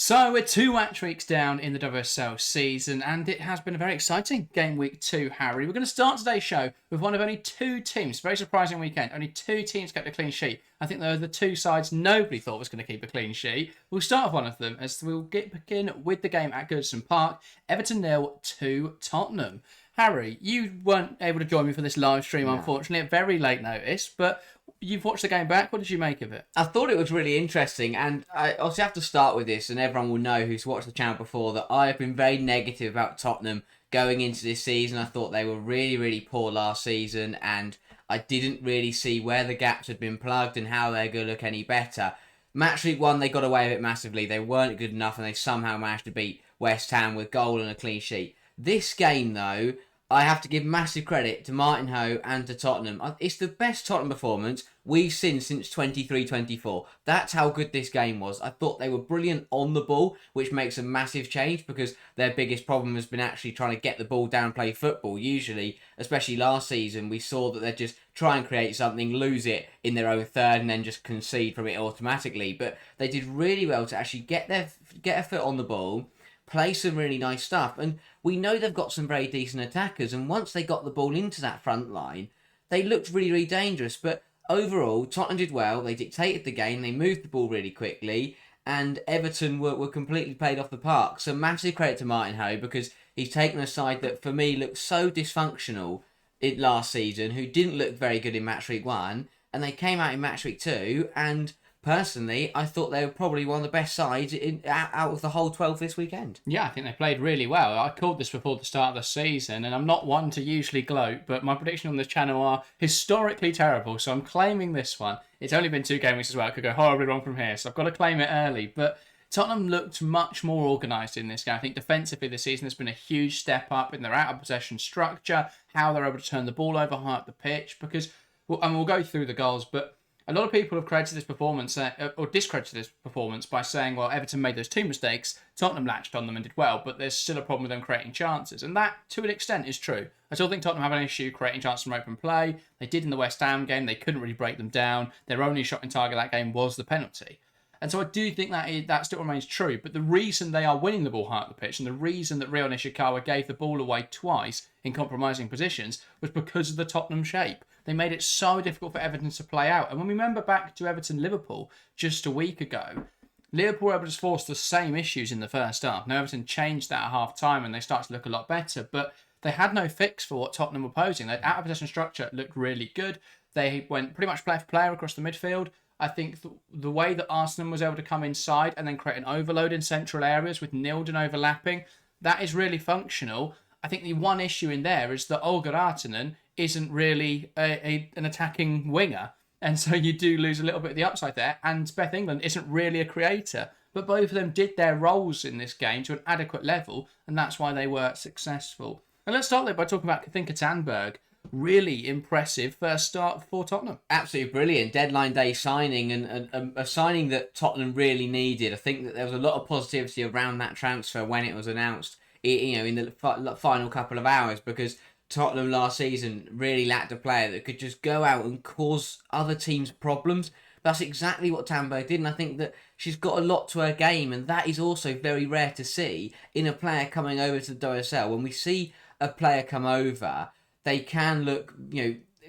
So we're 2 match weeks down in the WSL season, and it has been a very exciting game week 2, Harry. We're going to start today's show with one of only 2 teams. Very surprising weekend. Only 2 teams kept a clean sheet. I think they're the 2 sides nobody thought was going to keep a clean sheet. We'll start with one of them as we'll begin with the game at Goodison Park. Everton 0 to Tottenham. Harry, you weren't able to join me for this live stream, unfortunately, at very late notice, but you've watched the game back. What did you make of it? I thought it was really interesting, and I also have to start with this, and everyone will know who's watched the channel before that I have been very negative about Tottenham going into this season. I thought they were really, really poor last season, and I didn't really see where the gaps had been plugged and how they're going to look any better. Match week 1, they got away with it massively. They weren't good enough, and they somehow managed to beat West Ham with goal and a clean sheet. This game, though, I have to give massive credit to Martin Ho and to Tottenham. It's the best Tottenham performance we've seen since 23-24. That's how good this game was. I thought they were brilliant on the ball, which makes a massive change because their biggest problem has been actually trying to get the ball down and play football. Usually, especially last season, we saw that they'd just try and create something, lose it in their own third and then just concede from it automatically. But they did really well to actually get a foot on the ball, play some really nice stuff, and we know they've got some very decent attackers, and once they got the ball into that front line, they looked really, really dangerous. But overall, Tottenham did well. They dictated the game, they moved the ball really quickly, and Everton were completely played off the park. So massive credit to Martin Ho, because he's taken a side that for me looked so dysfunctional in last season, who didn't look very good in match week 1, and they came out in match week 2, and personally, I thought they were probably one of the best sides out of the whole 12 this weekend. Yeah, I think they played really well. I called this before the start of the season, and I'm not one to usually gloat, but my prediction on this channel are historically terrible, so I'm claiming this one. It's only been 2 game weeks as well. It could go horribly wrong from here, so I've got to claim it early. But Tottenham looked much more organised in this game. I think defensively this season has been a huge step up in their out-of-possession structure, how they're able to turn the ball over high up the pitch, because, and we'll go through the goals, but a lot of people have credited this performance, or discredited this performance, by saying, well, Everton made those 2 mistakes, Tottenham latched on them and did well, but there's still a problem with them creating chances. And that, to an extent, is true. I still think Tottenham have an issue creating chances from open play. They did in the West Ham game. They couldn't really break them down. Their only shot in target that game was the penalty. And so I do think that still remains true. But the reason they are winning the ball high up the pitch, and the reason that Rio Nishikawa gave the ball away twice in compromising positions, was because of the Tottenham shape. They made it so difficult for Everton to play out. And when we remember back to Everton-Liverpool just a week ago, Liverpool were able to force the same issues in the first half. Now, Everton changed that at half-time and they started to look a lot better, but they had no fix for what Tottenham were posing. Their out-of-possession structure looked really good. They went pretty much player for player across the midfield. I think the way that Aston was able to come inside and then create an overload in central areas with Nilden overlapping, that is really functional. I think the one issue in there is that Olga Artinen isn't really an attacking winger. And so you do lose a little bit of the upside there. And Beth England isn't really a creator. But both of them did their roles in this game to an adequate level. And that's why they were successful. And let's start there by talking about Kathinka Tandberg. Really impressive first start for Tottenham. Absolutely brilliant. Deadline day signing, and a signing that Tottenham really needed. I think that there was a lot of positivity around that transfer when it was announced, in the final couple of hours, because Tottenham last season really lacked a player that could just go out and cause other teams problems. That's exactly what Tandberg did, and I think that she's got a lot to her game, and that is also very rare to see in a player coming over to the WSL. When we see a player come over, they can look,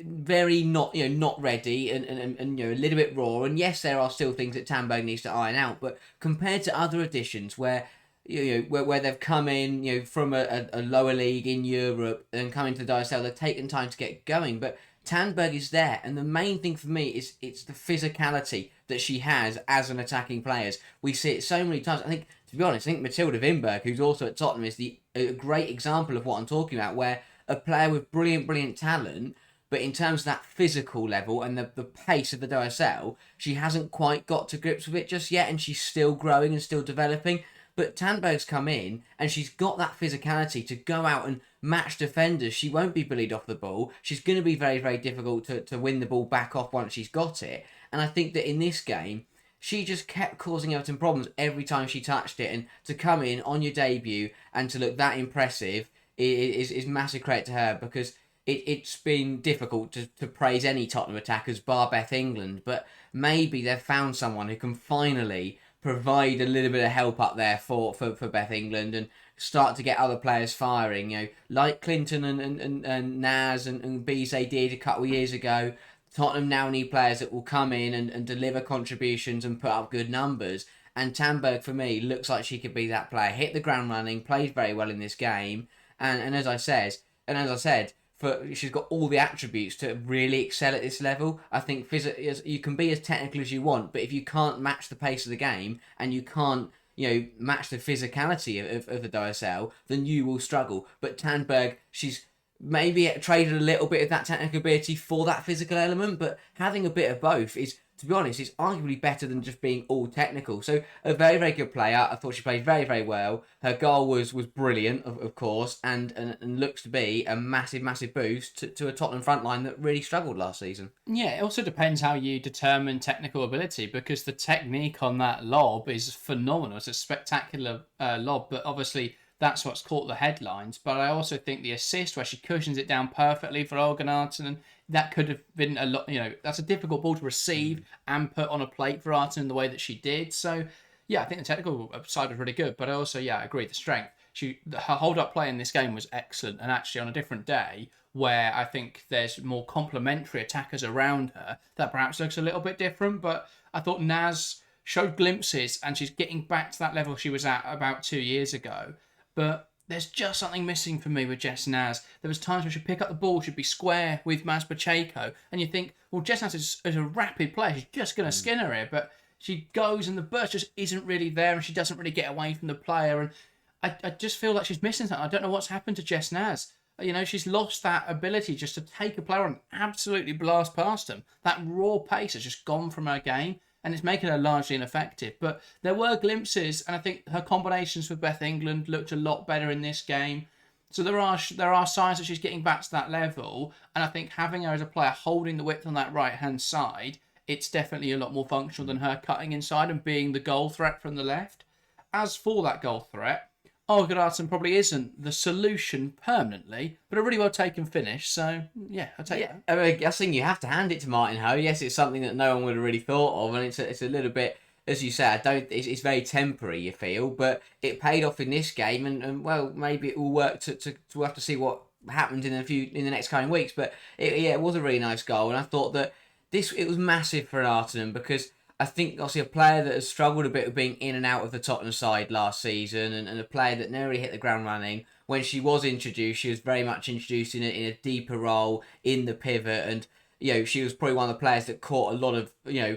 very not ready and a little bit raw. And yes, there are still things that Tandberg needs to iron out, but compared to other additions where they've come in, from a lower league in Europe and come into the WSL, they've taken time to get going. But Tandberg is there, and the main thing for me is it's the physicality that she has as an attacking player. We see it so many times. I think, to be honest, Matilda Wimberg, who's also at Tottenham, is a great example of what I'm talking about, where a player with brilliant talent, but in terms of that physical level and the pace of the WSL, she hasn't quite got to grips with it just yet, and she's still growing and still developing. But Tandberg's come in, and she's got that physicality to go out and match defenders. She won't be bullied off the ball. She's going to be very, very difficult to win the ball back off once she's got it. And I think that in this game, she just kept causing Everton problems every time she touched it. And to come in on your debut and to look that impressive is massive credit to her, because it's been difficult to praise any Tottenham attackers bar Beth England, but maybe they've found someone who can finally provide a little bit of help up there for Beth England and start to get other players firing. Like Clinton and Naz and Bizet did a couple of years ago. Tottenham now need players that will come in and deliver contributions and put up good numbers. And Tandberg, for me, looks like she could be that player. Hit the ground running, played very well in this game, and as I said, she's got all the attributes to really excel at this level. I think you can be as technical as you want, but if you can't match the pace of the game and you can't match the physicality of the WSL, then you will struggle. But Tandberg, she's maybe traded a little bit of that technical ability for that physical element, but having a bit of both is, to be honest, is arguably better than just being all technical. So a very, very good player. I thought she played very, very well. Her goal was brilliant, of course, and looks to be a massive, massive boost to a Tottenham frontline that really struggled last season. Yeah, it also depends how you determine technical ability, because the technique on that lob is phenomenal. It's a spectacular lob, but obviously that's what's caught the headlines. But I also think the assist where she cushions it down perfectly for Artinen, that could have been a lot. That's a difficult ball to receive and put on a plate for Artinen the way that she did. So yeah, I think the technical side was really good. But I also, I agree, the strength. Her hold-up play in this game was excellent, and actually on a different day where I think there's more complementary attackers around her, that perhaps looks a little bit different. But I thought Naz showed glimpses, and she's getting back to that level she was at about 2 years ago. But there's just something missing for me with Jess Naz. There was times where she'd pick up the ball, she'd be square with Maz Pacheco, and you think, well, Jess Naz is a rapid player, she's just going to skin her here, but she goes and the burst just isn't really there, and she doesn't really get away from the player, and I just feel like she's missing something. I don't know what's happened to Jess Naz. She's lost that ability just to take a player and absolutely blast past them. That raw pace has just gone from her game, and it's making her largely ineffective. But there were glimpses, and I think her combinations with Beth England looked a lot better in this game. So there are signs that she's getting back to that level, and I think having her as a player holding the width on that right-hand side, it's definitely a lot more functional than her cutting inside and being the goal threat from the left. As for that goal threat, Artinen probably isn't the solution permanently, but a really well taken finish. So yeah, I'll take that. I mean, I think you have to hand it to Martin Ho. Yes, it's something that no one would have really thought of, and it's a little bit, as you said, it's very temporary, you feel, but it paid off in this game, and well, maybe it will work to we'll have to see what happens in the next coming weeks. But it was a really nice goal, and I thought that it was massive for Artinen, because I think obviously a player that has struggled a bit with being in and out of the Tottenham side last season, and a player that never really hit the ground running. When she was introduced, she was very much introduced in a deeper role in the pivot, and she was probably one of the players that caught a lot of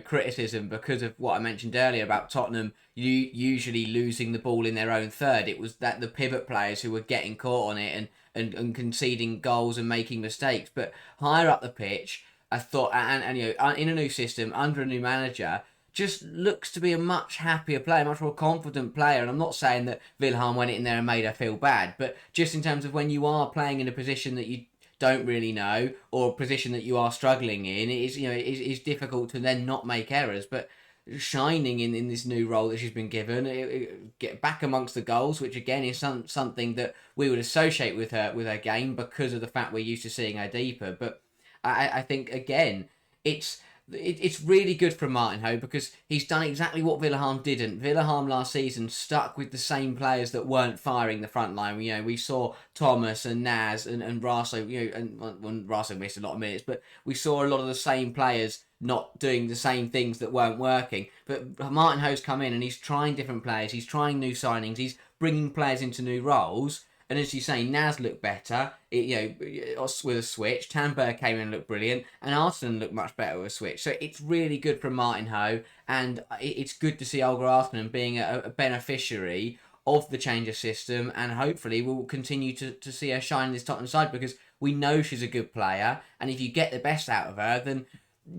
criticism because of what I mentioned earlier about Tottenham usually losing the ball in their own third. It was that the pivot players who were getting caught on it and conceding goals and making mistakes. But higher up the pitch, I thought, and in a new system, under a new manager, just looks to be a much happier player, much more confident player. And I'm not saying that Wilhelm went in there and made her feel bad, but just in terms of when you are playing in a position that you don't really know, or a position that you are struggling in, it is difficult to then not make errors. But shining in this new role that she's been given, get back amongst the goals, which again is something that we would associate with her game because of the fact we're used to seeing her deeper. But I think again, it's really good for Martin Ho, because he's done exactly what Wilhelm didn't. Wilhelm last season stuck with the same players that weren't firing the front line. We saw Thomas and Naz and Raso, and Raso missed a lot of minutes, but we saw a lot of the same players not doing the same things that weren't working. But Martin Ho's come in and he's trying different players, he's trying new signings, he's bringing players into new roles. And as you say, Naz looked better, with a switch. Tandberg came in and looked brilliant, and Artinen looked much better with a switch. So it's really good from Martin Ho, and it's good to see Olga Artinen being a beneficiary of the change of system, and hopefully we'll continue to see her shine in this Tottenham side, because we know she's a good player, and if you get the best out of her, then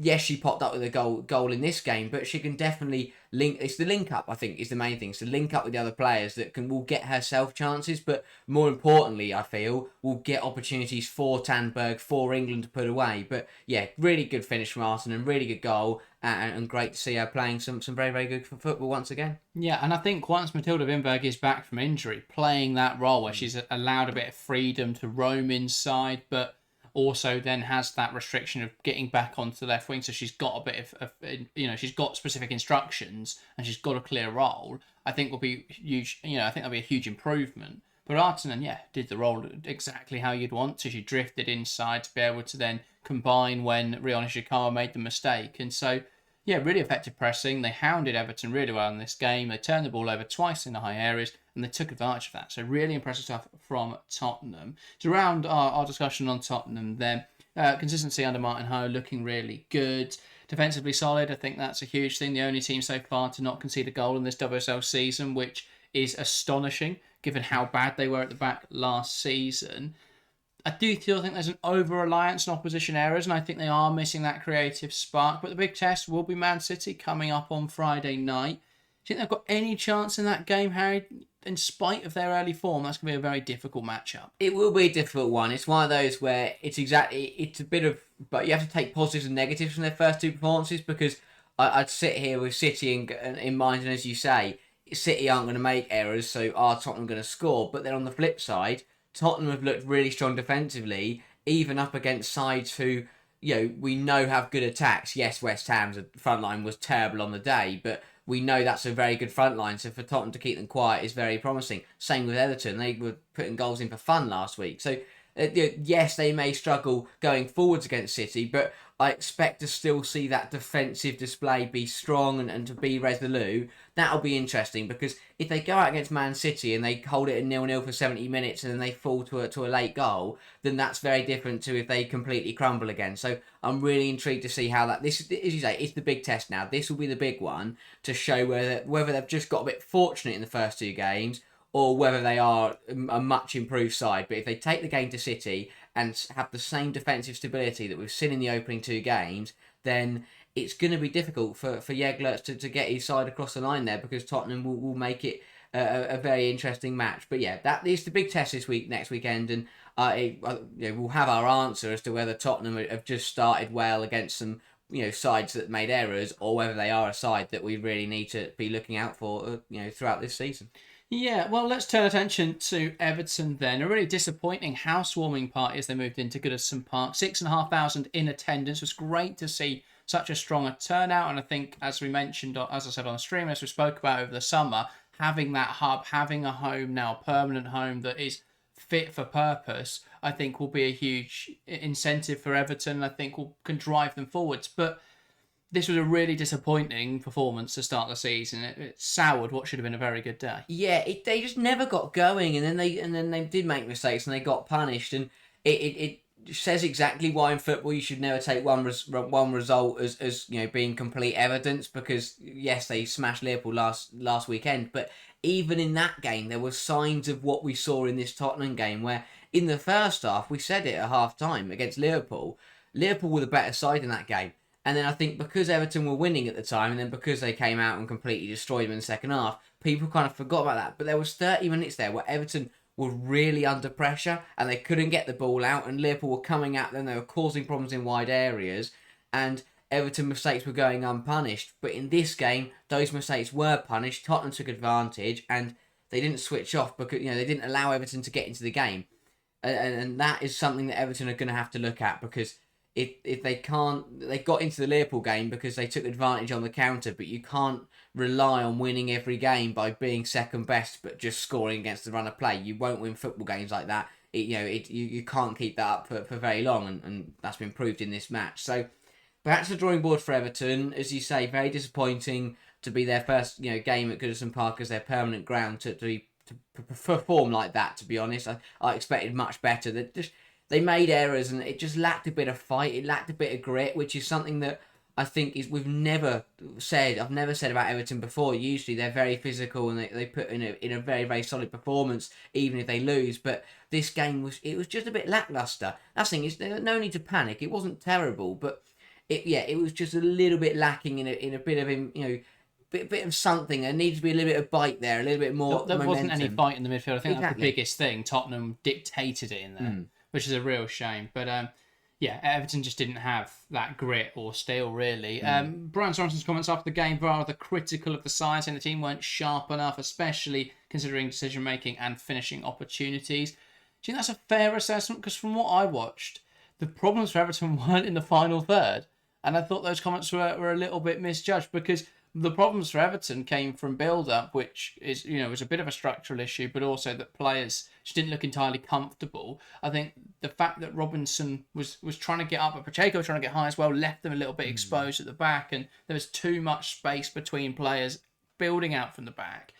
yes, she popped up with a goal in this game, but she can definitely link. It's the link up, I think, is the main thing. It's to link up with the other players that will get herself chances, but more importantly, I feel, will get opportunities for Tandberg, for England to put away. But yeah, really good finish from Arsenal, and really good goal, and great to see her playing some very, very good football once again. Yeah, and I think once Matilda Wimberg is back from injury, playing that role where she's allowed a bit of freedom to roam inside, but also then has that restriction of getting back onto the left wing. So she's got a bit of she's got specific instructions and she's got a clear role. I think will be huge. I think that'll be a huge improvement. But Artinen, did the role exactly how you'd want to. She drifted inside to be able to then combine when Lionesses made the mistake. And so, really effective pressing. They hounded Everton really well in this game. They turned the ball over twice in the high areas and they took advantage of that. So really impressive stuff from Tottenham. To round our discussion on Tottenham then, consistency under Martin Ho looking really good. Defensively solid, I think that's a huge thing. The only team so far to not concede a goal in this WSL season, which is astonishing given how bad they were at the back last season. I do still think there's an over-reliance on opposition errors, and I think they are missing that creative spark. But the big test will be Man City coming up on Friday night. Do you think they've got any chance in that game, Harry? In spite of their early form, that's going to be a very difficult matchup. It will be a difficult one. It's one of those where it's a bit of, but you have to take positives and negatives from their first two performances, because I'd sit here with City in mind, and as you say, City aren't going to make errors, so are Tottenham going to score? But then on the flip side, Tottenham have looked really strong defensively, even up against sides who, we know have good attacks. Yes, West Ham's front line was terrible on the day, but we know that's a very good front line, so for Tottenham to keep them quiet is very promising. Same with Everton. They were putting goals in for fun last week. So, yes, they may struggle going forwards against City, but I expect to still see that defensive display be strong and to be resolute. That'll be interesting, because if they go out against Man City and they hold it at 0-0 for 70 minutes and then they fall to a late goal, then that's very different to if they completely crumble again. So I'm really intrigued to see how this, as you say, it's the big test now. This will be the big one to show whether they've just got a bit fortunate in the first two games or whether they are a much improved side. But if they take the game to City and have the same defensive stability that we've seen in the opening two games, then it's going to be difficult for Jeglertz to get his side across the line there, because Tottenham will make it a very interesting match. But that is the big test next weekend, and we'll have our answer as to whether Tottenham have just started well against some sides that made errors, or whether they are a side that we really need to be looking out for throughout this season. Yeah, well, let's turn attention to Everton then. A really disappointing housewarming party as they moved into Goodison Park. 6,500 in attendance. It was great to see such a strong turnout, and I think, as we mentioned, as I said on stream, as we spoke about over the summer, having that hub, having a home now, permanent home that is fit for purpose, I think will be a huge incentive for Everton. I think can drive them forwards. But this was a really disappointing performance to start the season. It soured what should have been a very good day. Yeah, they just never got going, and then they did make mistakes and they got punished, and it says exactly why in football you should never take one result as being complete evidence, because yes, they smashed Liverpool last weekend, but even in that game there were signs of what we saw in this Tottenham game, where in the first half, we said it at half time against Liverpool were the better side in that game. And then I think because Everton were winning at the time, and then because they came out and completely destroyed them in the second half, people kind of forgot about that. But there was 30 minutes there where Everton were really under pressure and they couldn't get the ball out, and Liverpool were coming at them, they were causing problems in wide areas, and Everton mistakes were going unpunished. But in this game, those mistakes were punished. Tottenham took advantage and they didn't switch off because they didn't allow Everton to get into the game. And that is something that Everton are going to have to look at, because if they can't, they got into the Liverpool game because they took advantage on the counter, but you can't rely on winning every game by being second best but just scoring against the run of play. You won't win football games like that. You can't keep that up for very long, and that's been proved in this match. So perhaps the drawing board for Everton, as you say, very disappointing to be their first game at Goodison Park as their permanent ground to perform like that. To be honest, I expected much better. They made errors and it just lacked a bit of fight. It lacked a bit of grit, which is something that I think I've never said about Everton before. Usually they're very physical and they put in a very, very solid performance, even if they lose. But this game was just a bit lackluster. That's the thing, there's no need to panic. It wasn't terrible, but it was just a little bit lacking in a bit of bit of something. There needs to be a little bit of bite there, a little bit more. There momentum. wasn't any fight in the midfield. I think that's Exactly. the biggest thing. Tottenham dictated it in there, which is a real shame. But Everton just didn't have that grit or steel, really. Brian Sorenson's comments after the game were rather critical of the side, saying the team weren't sharp enough, especially considering decision-making and finishing opportunities. Do you think that's a fair assessment? Because from what I watched, the problems for Everton weren't in the final third. And I thought those comments were a little bit misjudged, because the problems for Everton came from build-up, which is, was a bit of a structural issue, but also that players just didn't look entirely comfortable. I think the fact that Robinson was trying to get up, but Pacheco was trying to get high as well, left them a little bit exposed at the back, and there was too much space between players building out from the back.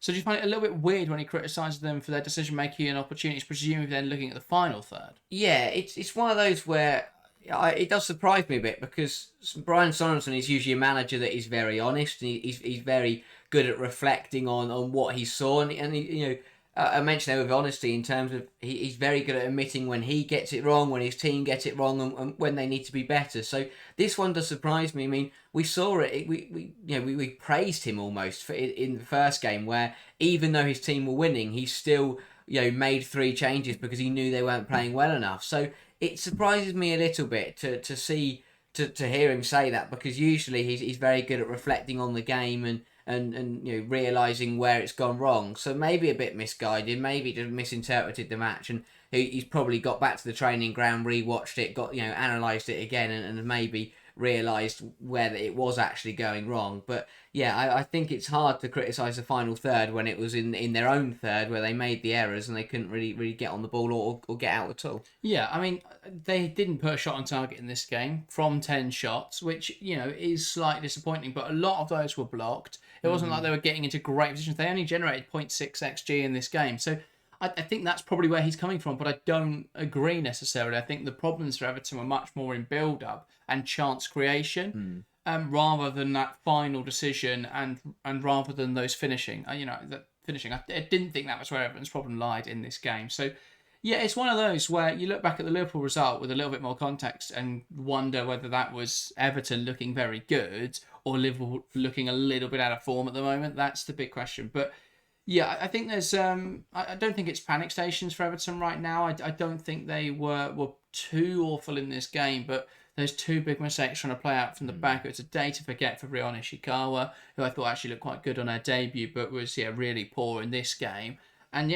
So do you find it a little bit weird when he criticises them for their decision-making and opportunities, presumably then looking at the final third? Yeah, it's one of those where it does surprise me a bit, because Brian Sorensen is usually a manager that is very honest, and he's very good at reflecting on what he saw, and he, I mentioned there with honesty in terms of he's very good at admitting when he gets it wrong, when his team gets it wrong, and when they need to be better. So this one does surprise me. I mean, we saw it. We praised him almost in the first game, where even though his team were winning, he still made 3 changes because he knew they weren't playing well enough. So it surprises me a little bit to hear him say that, because usually he's very good at reflecting on the game and realising where it's gone wrong. So maybe a bit misguided, maybe just misinterpreted the match, and he's probably got back to the training ground, rewatched it, analysed it again, and maybe realised where it was actually going wrong. But yeah, I think it's hard to criticise the final third when it was in their own third where they made the errors and they couldn't really get on the ball or get out at all. Yeah, I mean, they didn't put a shot on target in this game from 10 shots, which, is slightly disappointing, but a lot of those were blocked. It wasn't like they were getting into great positions. They only generated 0.6 XG in this game. So I think that's probably where he's coming from, but I don't agree necessarily. I think the problems for Everton were much more in build-up and chance creation, rather than that final decision and rather than those finishing. That finishing. I didn't think that was where Everton's problem lied in this game. So yeah, it's one of those where you look back at the Liverpool result with a little bit more context and wonder whether that was Everton looking very good or Liverpool looking a little bit out of form at the moment. That's the big question. But yeah, I think there's I don't think it's panic stations for Everton right now. I don't think they were too awful in this game, but there's 2 big mistakes trying to play out from the back. It's a day to forget for Rion Ishikawa, who I thought actually looked quite good on her debut, but was really poor in this game. And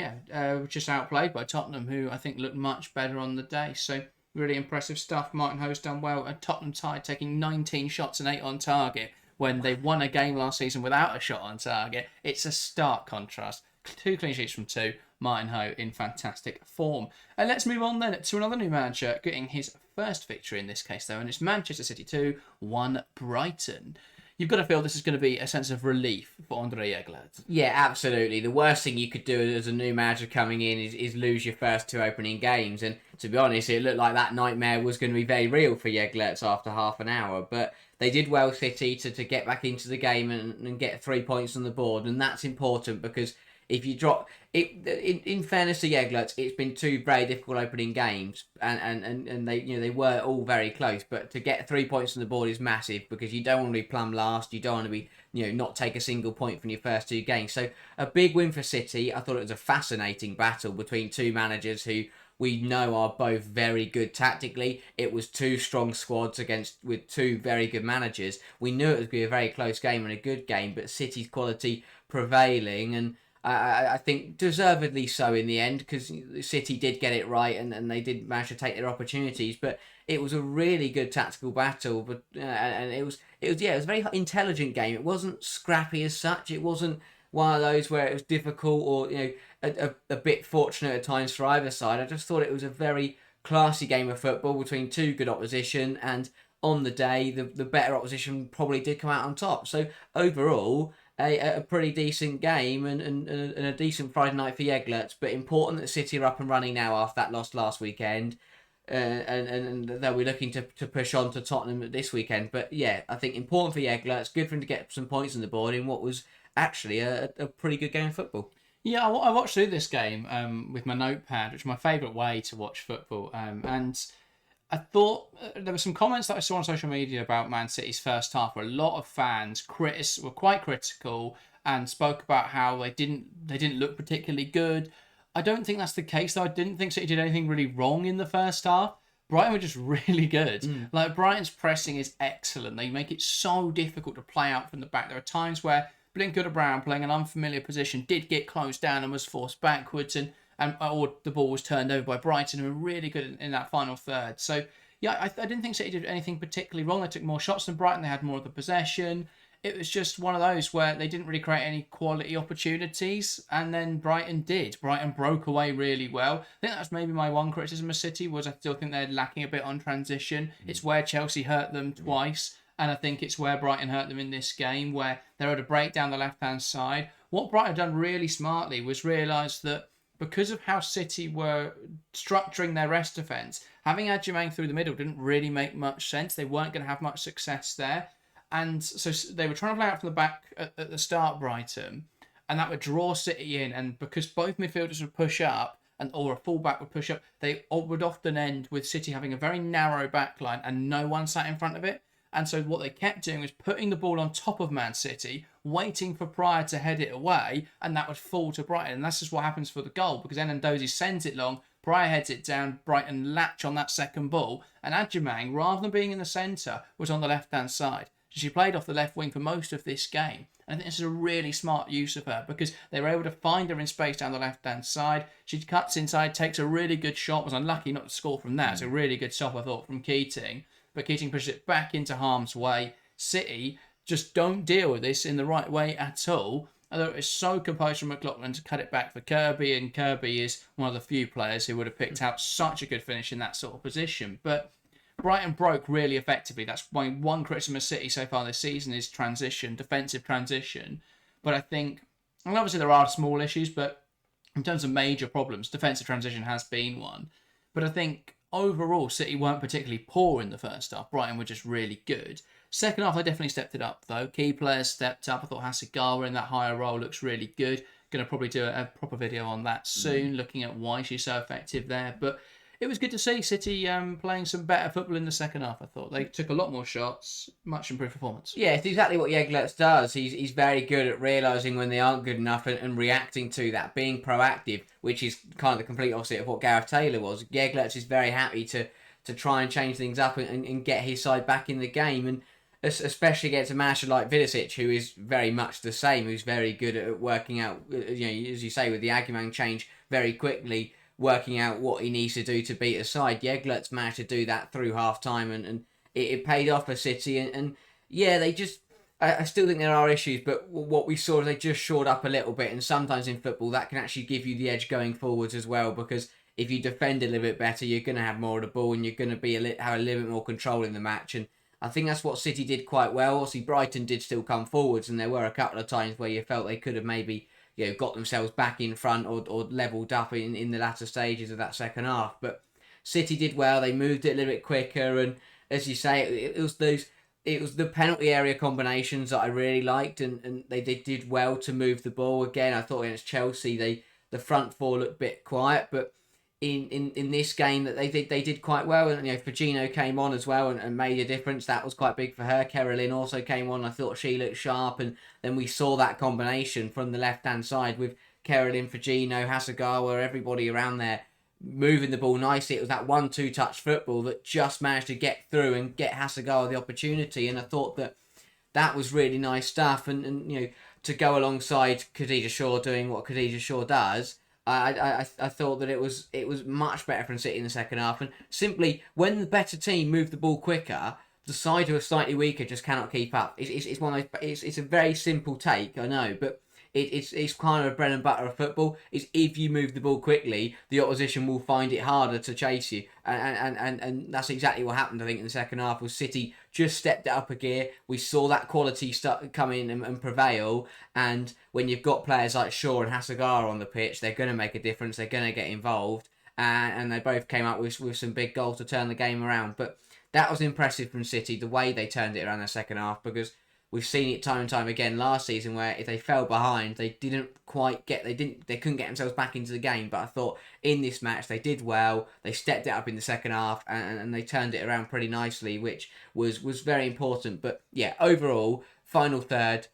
just outplayed by Tottenham, who I think looked much better on the day. So really impressive stuff. Martin Ho's done well. And Tottenham tied, taking 19 shots and 8 on target when they won a game last season without a shot on target. It's a stark contrast. 2 clean sheets from 2. Martin Ho in fantastic form. And let's move on then to another new manager getting his first victory in this case, though, and it's Manchester City 2, 1 Brighton. You've got to feel this is going to be a sense of relief for Andrée Jeglertz. Yeah, absolutely. The worst thing you could do as a new manager coming in is lose your first 2 opening games. And to be honest, it looked like that nightmare was going to be very real for Jeglertz after half an hour. But they did well, City, to get back into the game and get 3 points on the board. And that's important, because if you drop it, in fairness to Jeglertz, it's been 2 very difficult opening games, and they were all very close. But to get 3 points on the board is massive, because you don't want to be plumb last. You don't want to be not take a single point from your first 2 games. So a big win for City. I thought it was a fascinating battle between 2 managers who we know are both very good tactically. It was 2 strong squads with 2 very good managers. We knew it would be a very close game and a good game, but City's quality prevailing, and I think deservedly so in the end, because City did get it right and they did manage to take their opportunities. But it was a really good tactical battle, but and it was a very intelligent game. It wasn't scrappy as such. It wasn't one of those where it was difficult or a bit fortunate at times for either side. I just thought it was a very classy game of football between 2 good opposition, and on the day the better opposition probably did come out on top. So overall, a pretty decent game and a decent Friday night for Jeglertz, but important that City are up and running now after that loss last weekend, and they'll be looking to push on to Tottenham this weekend. But yeah, I think important for Jeglertz, good for him to get some points on the board in what was actually a pretty good game of football. Yeah, I watched through this game with my notepad, which is my favourite way to watch football, and I thought there were some comments that I saw on social media about Man City's first half where a lot of fans were quite critical and spoke about how they didn't look particularly good. I don't think that's the case, though. I didn't think City did anything really wrong in the first half. Brighton were just really good. Like, Brighton's pressing is excellent. They make it so difficult to play out from the back. There are times where Blinkwood Brown, playing an unfamiliar position, did get closed down and was forced backwards. And or the ball was turned over by Brighton, who were really good in that final third. So yeah, I didn't think City did anything particularly wrong. They took more shots than Brighton. They had more of the possession. It was just one of those where they didn't really create any quality opportunities, and then Brighton did. Brighton broke away really well. I think that's maybe my one criticism of City, was I still think they're lacking a bit on transition. It's where Chelsea hurt them twice, and I think it's where Brighton hurt them in this game, where they had a break down the left-hand side. What Brighton had done really smartly was realise that because of how City were structuring their rest defence, having Adjumang through the middle didn't really make much sense. They weren't going to have much success there. And so they were trying to play out from the back at the start, Brighton, and that would draw City in. And because both midfielders would push up, or a fullback would push up, they would often end with City having a very narrow back line and no one sat in front of it. And so what they kept doing was putting the ball on top of Man City, waiting for Pryor to head it away, and that would fall to Brighton. And that's just what happens for the goal, because Ndozi sends it long, Pryor heads it down, Brighton latch on that second ball, and Adjumang, rather than being in the centre, was on the left-hand side. She played off the left wing for most of this game. And I think this is a really smart use of her, because they were able to find her in space down the left-hand side. She cuts inside, takes a really good shot, was unlucky not to score from that. It's a really good stop, I thought, from Keating. But Keating pushes it back into harm's way. City just don't deal with this in the right way at all. Although it's so composed from McLaughlin to cut it back for Kirby, and Kirby is one of the few players who would have picked out such a good finish in that sort of position. But Brighton broke really effectively. That's my one criticism of City so far this season, is transition, defensive transition. But I think, and obviously there are small issues, but in terms of major problems, defensive transition has been one. But I think overall, City weren't particularly poor in the first half. Brighton were just really good. Second half, they definitely stepped it up, though. Key players stepped up. I thought Hasegawa in that higher role looks really good. Going to probably do a proper video on that soon, looking at why she's so effective there. But it was good to see City playing some better football in the second half, I thought. They took a lot more shots, much improved performance. Yeah, it's exactly what Jeglertz does. He's very good at realising when they aren't good enough and reacting to that, being proactive, which is kind of the complete opposite of what Gareth Taylor was. Jeglertz is very happy to try and change things up and get his side back in the game, and especially against a manager like Vidicic, who is very much the same, who's very good at working out, as you say, with the Adjumang change very quickly, working out what he needs to do to beat a side. Jeglertz managed to do that through half-time, and it paid off for City. And yeah, they just... I still think there are issues, but what we saw is they just shored up a little bit, and sometimes in football that can actually give you the edge going forwards as well, because if you defend a little bit better, you're going to have more of the ball, and you're going to have a little bit more control in the match. And I think that's what City did quite well. Obviously, Brighton did still come forwards, and there were a couple of times where you felt they could have maybe got themselves back in front or levelled up in the latter stages of that second half. But City did well. They moved it a little bit quicker, and as you say, it was the penalty area combinations that I really liked, and they did well to move the ball. Again, I thought against Chelsea, the front four looked a bit quiet, but in this game that they did quite well. And Firmino came on as well and made a difference. That was quite big for her. Kerolin also came on. I thought she looked sharp, and then we saw that combination from the left hand side with Kerolin, Firmino, Hasegawa, everybody around there moving the ball nicely. It was that 1-2 touch football that just managed to get through and get Hasegawa the opportunity, and I thought that was really nice stuff. And to go alongside Khadija Shaw doing what Khadija Shaw does, I thought that it was much better from City in the second half. And simply, when the better team move the ball quicker, the side who are slightly weaker just cannot keep up. It's one of those, it's a very simple take, I know, but it's kind of a bread and butter of football. Is if you move the ball quickly, the opposition will find it harder to chase you, and that's exactly what happened. I think in the second half, was City just stepped it up a gear. We saw that quality start come in and prevail. And when you've got players like Shaw and Hasegawa on the pitch, they're going to make a difference. They're going to get involved, and they both came up with some big goals to turn the game around. But that was impressive from City, the way they turned it around in the second half, because we've seen it time and time again last season where if they fell behind, they couldn't get themselves back into the game. But I thought in this match they did well. They stepped it up in the second half and they turned it around pretty nicely, which was very important. But yeah, overall, final third,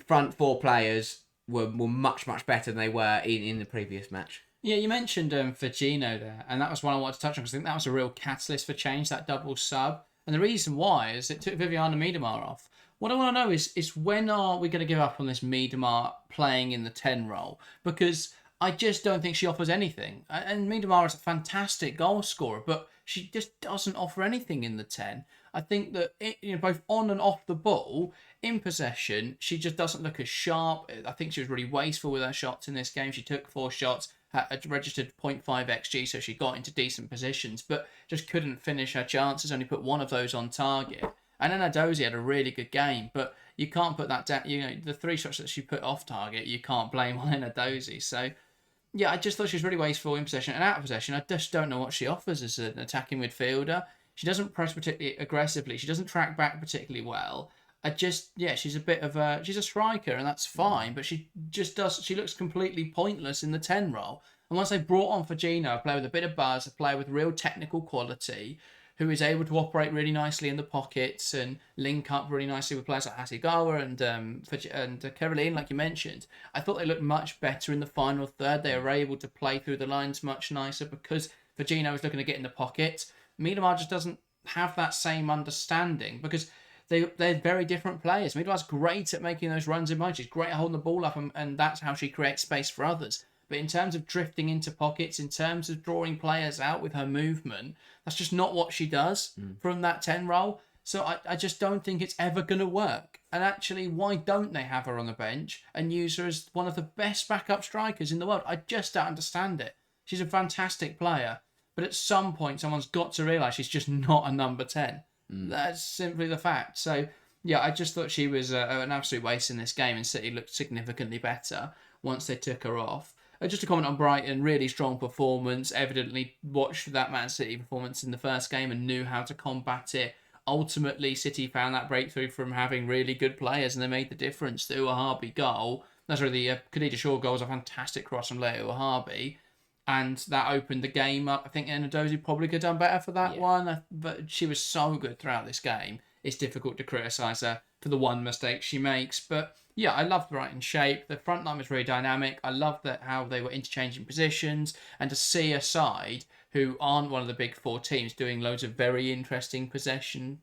front four players were much better than they were in the previous match. Yeah, you mentioned Firmino there, and that was one I wanted to touch on, because I think that was a real catalyst for change, that double sub. And the reason why is it took Viviana Miedemar off. What I want to know is when are we going to give up on this Miedemar playing in the 10 role? Because I just don't think she offers anything. And Miedemar is a fantastic goal scorer, but she just doesn't offer anything in the 10. I think that both on and off the ball, in possession, she just doesn't look as sharp. I think she was really wasteful with her shots in this game. She took 4 shots, had registered 0.5 xG, so she got into decent positions, but just couldn't finish her chances. Only put 1 of those on target. And then Dozie had a really good game, but you can't put that down. The 3 shots that she put off target, you can't blame on Dozie. So, yeah, I just thought she was really wasteful in possession and out of possession. I just don't know what she offers as an attacking midfielder. She doesn't press particularly aggressively. She doesn't track back particularly well. She's she's a striker, and that's fine, but she looks completely pointless in the 10 role. And once they brought on Fagino, a player with a bit of buzz, a player with real technical quality, who is able to operate really nicely in the pockets and link up really nicely with players like Hasegawa and Caroline, like you mentioned. I thought they looked much better in the final third. They were able to play through the lines much nicer because Fagino was looking to get in the pocket. Miedemar just doesn't have that same understanding because they're very different players. Miedema's great at making those runs in mind. She's great at holding the ball up, and that's how she creates space for others. But in terms of drifting into pockets, in terms of drawing players out with her movement, that's just not what she does from that 10 role. So I just don't think it's ever going to work. And actually, why don't they have her on the bench and use her as one of the best backup strikers in the world? I just don't understand it. She's a fantastic player. But at some point, someone's got to realise she's just not a number 10. That's simply the fact. So, yeah, I just thought she was an absolute waste in this game, and City looked significantly better once they took her off. Just to comment on Brighton, really strong performance. Evidently watched that Man City performance in the first game and knew how to combat it. Ultimately, City found that breakthrough from having really good players, and they made the difference. The Uahabi goal, the Khadija Shaw goal was a fantastic cross from Leo Uahabi. And that opened the game up. I think Enadozie probably could have done better for that one. But she was so good throughout this game. It's difficult to criticise her for the one mistake she makes. But yeah, I loved Brighton's shape. The front line was very dynamic. I loved how they were interchanging positions. And to see a side who aren't one of the big 4 teams doing loads of very interesting possession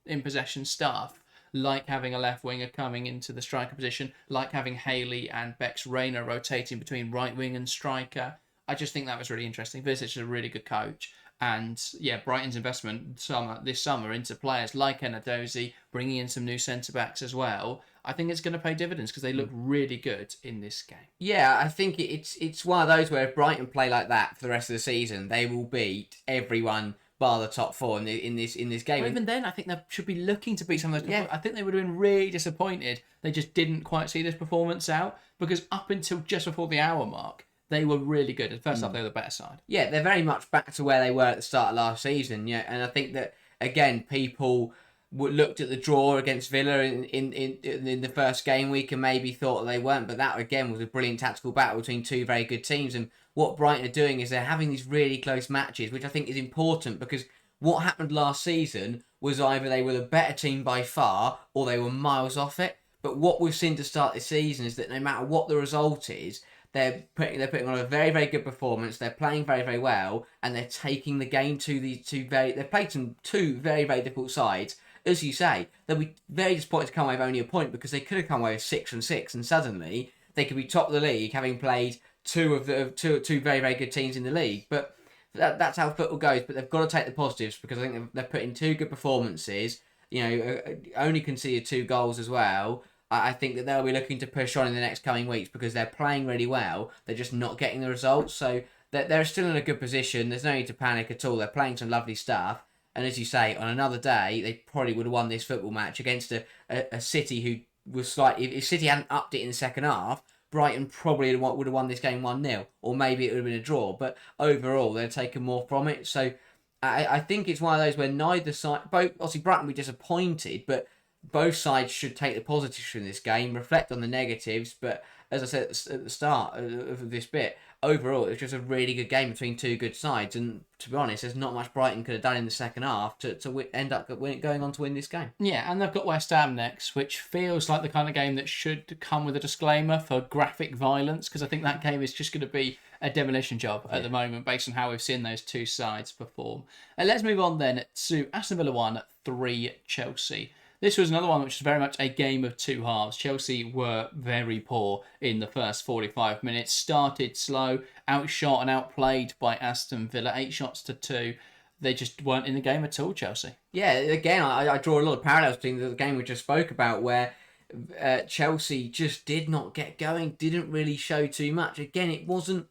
stuff, like having a left winger coming into the striker position, like having Haley and Bex Rayner rotating between right wing and striker. I just think that was really interesting. Visic is a really good coach. And yeah, Brighton's investment this summer into players like Enadozie, bringing in some new centre-backs as well, I think it's going to pay dividends because they look really good in this game. Yeah, I think it's one of those where if Brighton play like that for the rest of the season, they will beat everyone bar the top 4 in this game. Or even then, I think they should be looking to beat some of those. Yeah. I think they would have been really disappointed. They just didn't quite see this performance out because up until just before the hour mark, they were really good. At first half, they were the better side. Yeah, they're very much back to where they were at the start of last season. Yeah, and I think that again, people looked at the draw against Villa in the first game week and maybe thought they weren't, but that again was a brilliant tactical battle between 2 very good teams. And what Brighton are doing is they're having these really close matches, which I think is important because what happened last season was either they were the better team by far or they were miles off it. But what we've seen to start this season is that no matter what the result is, they're putting on a very, very good performance. They're playing very, very well, and they're taking the game to these they've played some 2 very, very difficult sides. As you say, they'll be very disappointed to come away with only a point because they could have come away with 6-6, and suddenly they could be top of the league, having played two very, very good teams in the league. But that's how football goes. But they've got to take the positives because I think they're putting 2 good performances. Only conceded 2 goals as well. I think that they'll be looking to push on in the next coming weeks because they're playing really well. They're just not getting the results. So they're still in a good position. There's no need to panic at all. They're playing some lovely stuff. And as you say, on another day, they probably would have won this football match against a City who was slightly... If City hadn't upped it in the second half, Brighton probably would have won this game 1-0. Or maybe it would have been a draw. But overall, they're taking more from it. So I think it's one of those where neither side... Obviously, Brighton will be disappointed, but both sides should take the positives from this game, reflect on the negatives, but as I said at the start of this bit, overall it was just a really good game between 2 good sides, and to be honest, there's not much Brighton could have done in the second half to end up going on to win this game. Yeah, and they've got West Ham next, which feels like the kind of game that should come with a disclaimer for graphic violence, because I think that game is just going to be a demolition job at the moment based on how we've seen those 2 sides perform. Let's move on then to Aston Villa 1, 3 Chelsea. This was another one which was very much a game of two halves. Chelsea were very poor in the first 45 minutes. Started slow, outshot and outplayed by Aston Villa. 8 shots to 2. They just weren't in the game at all, Chelsea. Yeah, again, I draw a lot of parallels between the game we just spoke about, where Chelsea just did not get going, didn't really show too much. Again, it wasn't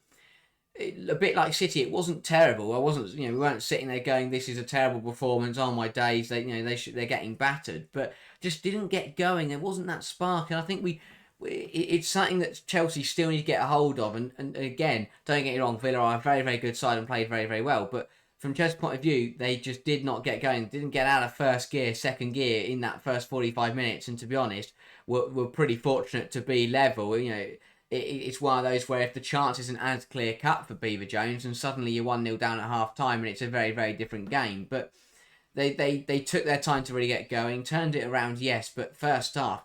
a bit like City. It wasn't terrible. I wasn't, we weren't sitting there going, "This is a terrible performance." Oh my days, they're getting battered, but just didn't get going. There wasn't that spark, and I think it's something that Chelsea still need to get a hold of. And again, don't get me wrong, Villa are a very, very good side and played very, very well, but from Chelsea's point of view, they just did not get going. Didn't get out of first gear, second gear in that first 45 minutes. And to be honest, we're pretty fortunate to be level. It's one of those where if the chance isn't as clear cut for Beaver Jones, and suddenly you're 1-0 down at half time, and it's a very, very different game. But they took their time to really get going, turned it around, yes, but first half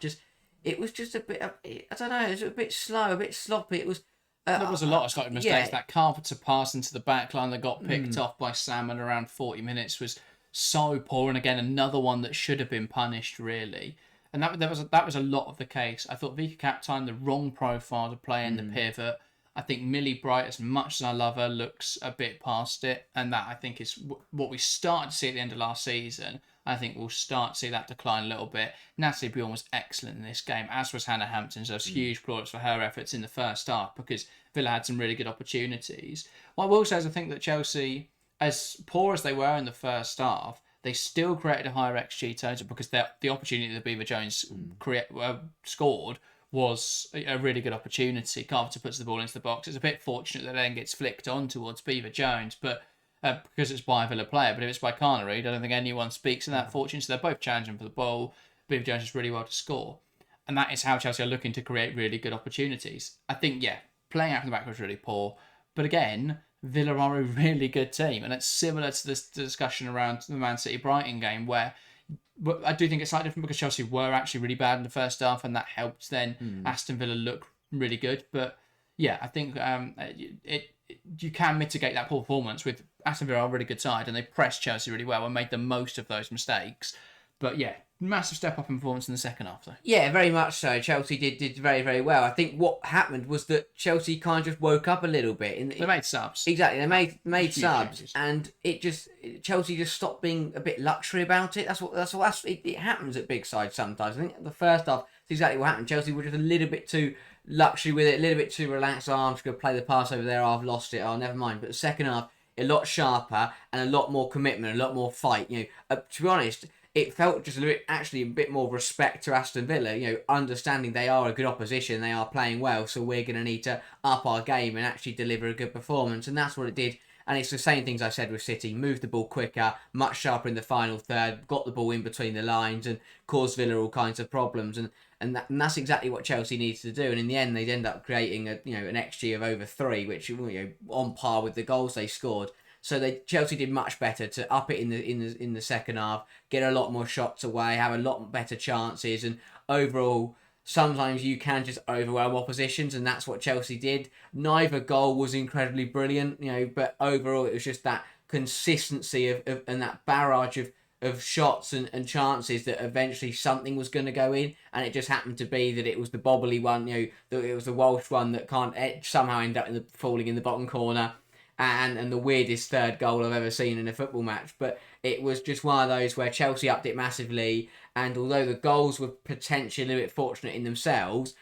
it was just a bit. I don't know. It was a bit slow, a bit sloppy. It was. There was a lot of sloppy mistakes. Yeah. That Carpenter pass into the back line that got picked off by Sam at around 40 minutes was so poor. And again, another one that should have been punished, really. And that was a lot of the case. I thought Vika Kaptein, the wrong profile to play in the pivot. I think Millie Bright, as much as I love her, looks a bit past it. And that, I think, is what we started to see at the end of last season. I think we'll start to see that decline a little bit. Natalie Bjorn was excellent in this game, as was Hannah Hampton. So huge plaudits for her efforts in the first half, because Villa had some really good opportunities. What I will say is I think that Chelsea, as poor as they were in the first half, they still created a higher XG total, because the opportunity that Beaver Jones scored was a really good opportunity. Carpenter puts the ball into the box. It's a bit fortunate that it then gets flicked on towards Beaver Jones, but because it's by a Villa player. But if it's by Carnereed, I don't think anyone speaks in that fortune. So they're both challenging for the ball. Beaver Jones is really well to score. And that is how Chelsea are looking to create really good opportunities. I think, playing out from the back was really poor. But again, Villa are a really good team. And it's similar to this discussion around the Man City Brighton game, where I do think it's slightly different because Chelsea were actually really bad in the first half, and that helped then Aston Villa look really good. But yeah, I think you can mitigate that poor performance with Aston Villa are a really good side, and they pressed Chelsea really well and made the most of those mistakes. But yeah, massive step up in performance in the second half, though. Yeah, very much so. Chelsea did very, very well. I think what happened was that Chelsea kind of just woke up a little bit. They made subs. Exactly, they made subs, changes. And Chelsea just stopped being a bit luxury about it. It happens at big sides sometimes. I think the first half is exactly what happened. Chelsea were just a little bit too luxury with it, a little bit too relaxed. I'm just going to play the pass over there. I've lost it. Oh, never mind. But the second half, a lot sharper and a lot more commitment, a lot more fight. To be honest, it felt just a bit more respect to Aston Villa. Understanding they are a good opposition, they are playing well, so we're going to need to up our game and actually deliver a good performance, and that's what it did. And it's the same things I said with City: moved the ball quicker, much sharper in the final third, got the ball in between the lines, and caused Villa all kinds of problems. And that's exactly what Chelsea needs to do. And in the end, they'd end up creating an XG of over 3, which on par with the goals they scored. So Chelsea did much better to up it in the second half, get a lot more shots away, have a lot better chances, and overall, sometimes you can just overwhelm oppositions, and that's what Chelsea did. Neither goal was incredibly brilliant, but overall it was just that consistency of and that barrage of shots and chances that eventually something was going to go in, and it just happened to be that it was the bobbly one, it was the Walsh one that can't somehow end up falling in the bottom corner. And the weirdest third goal I've ever seen in a football match. But it was just one of those where Chelsea upped it massively, and although the goals were potentially a bit fortunate in themselves,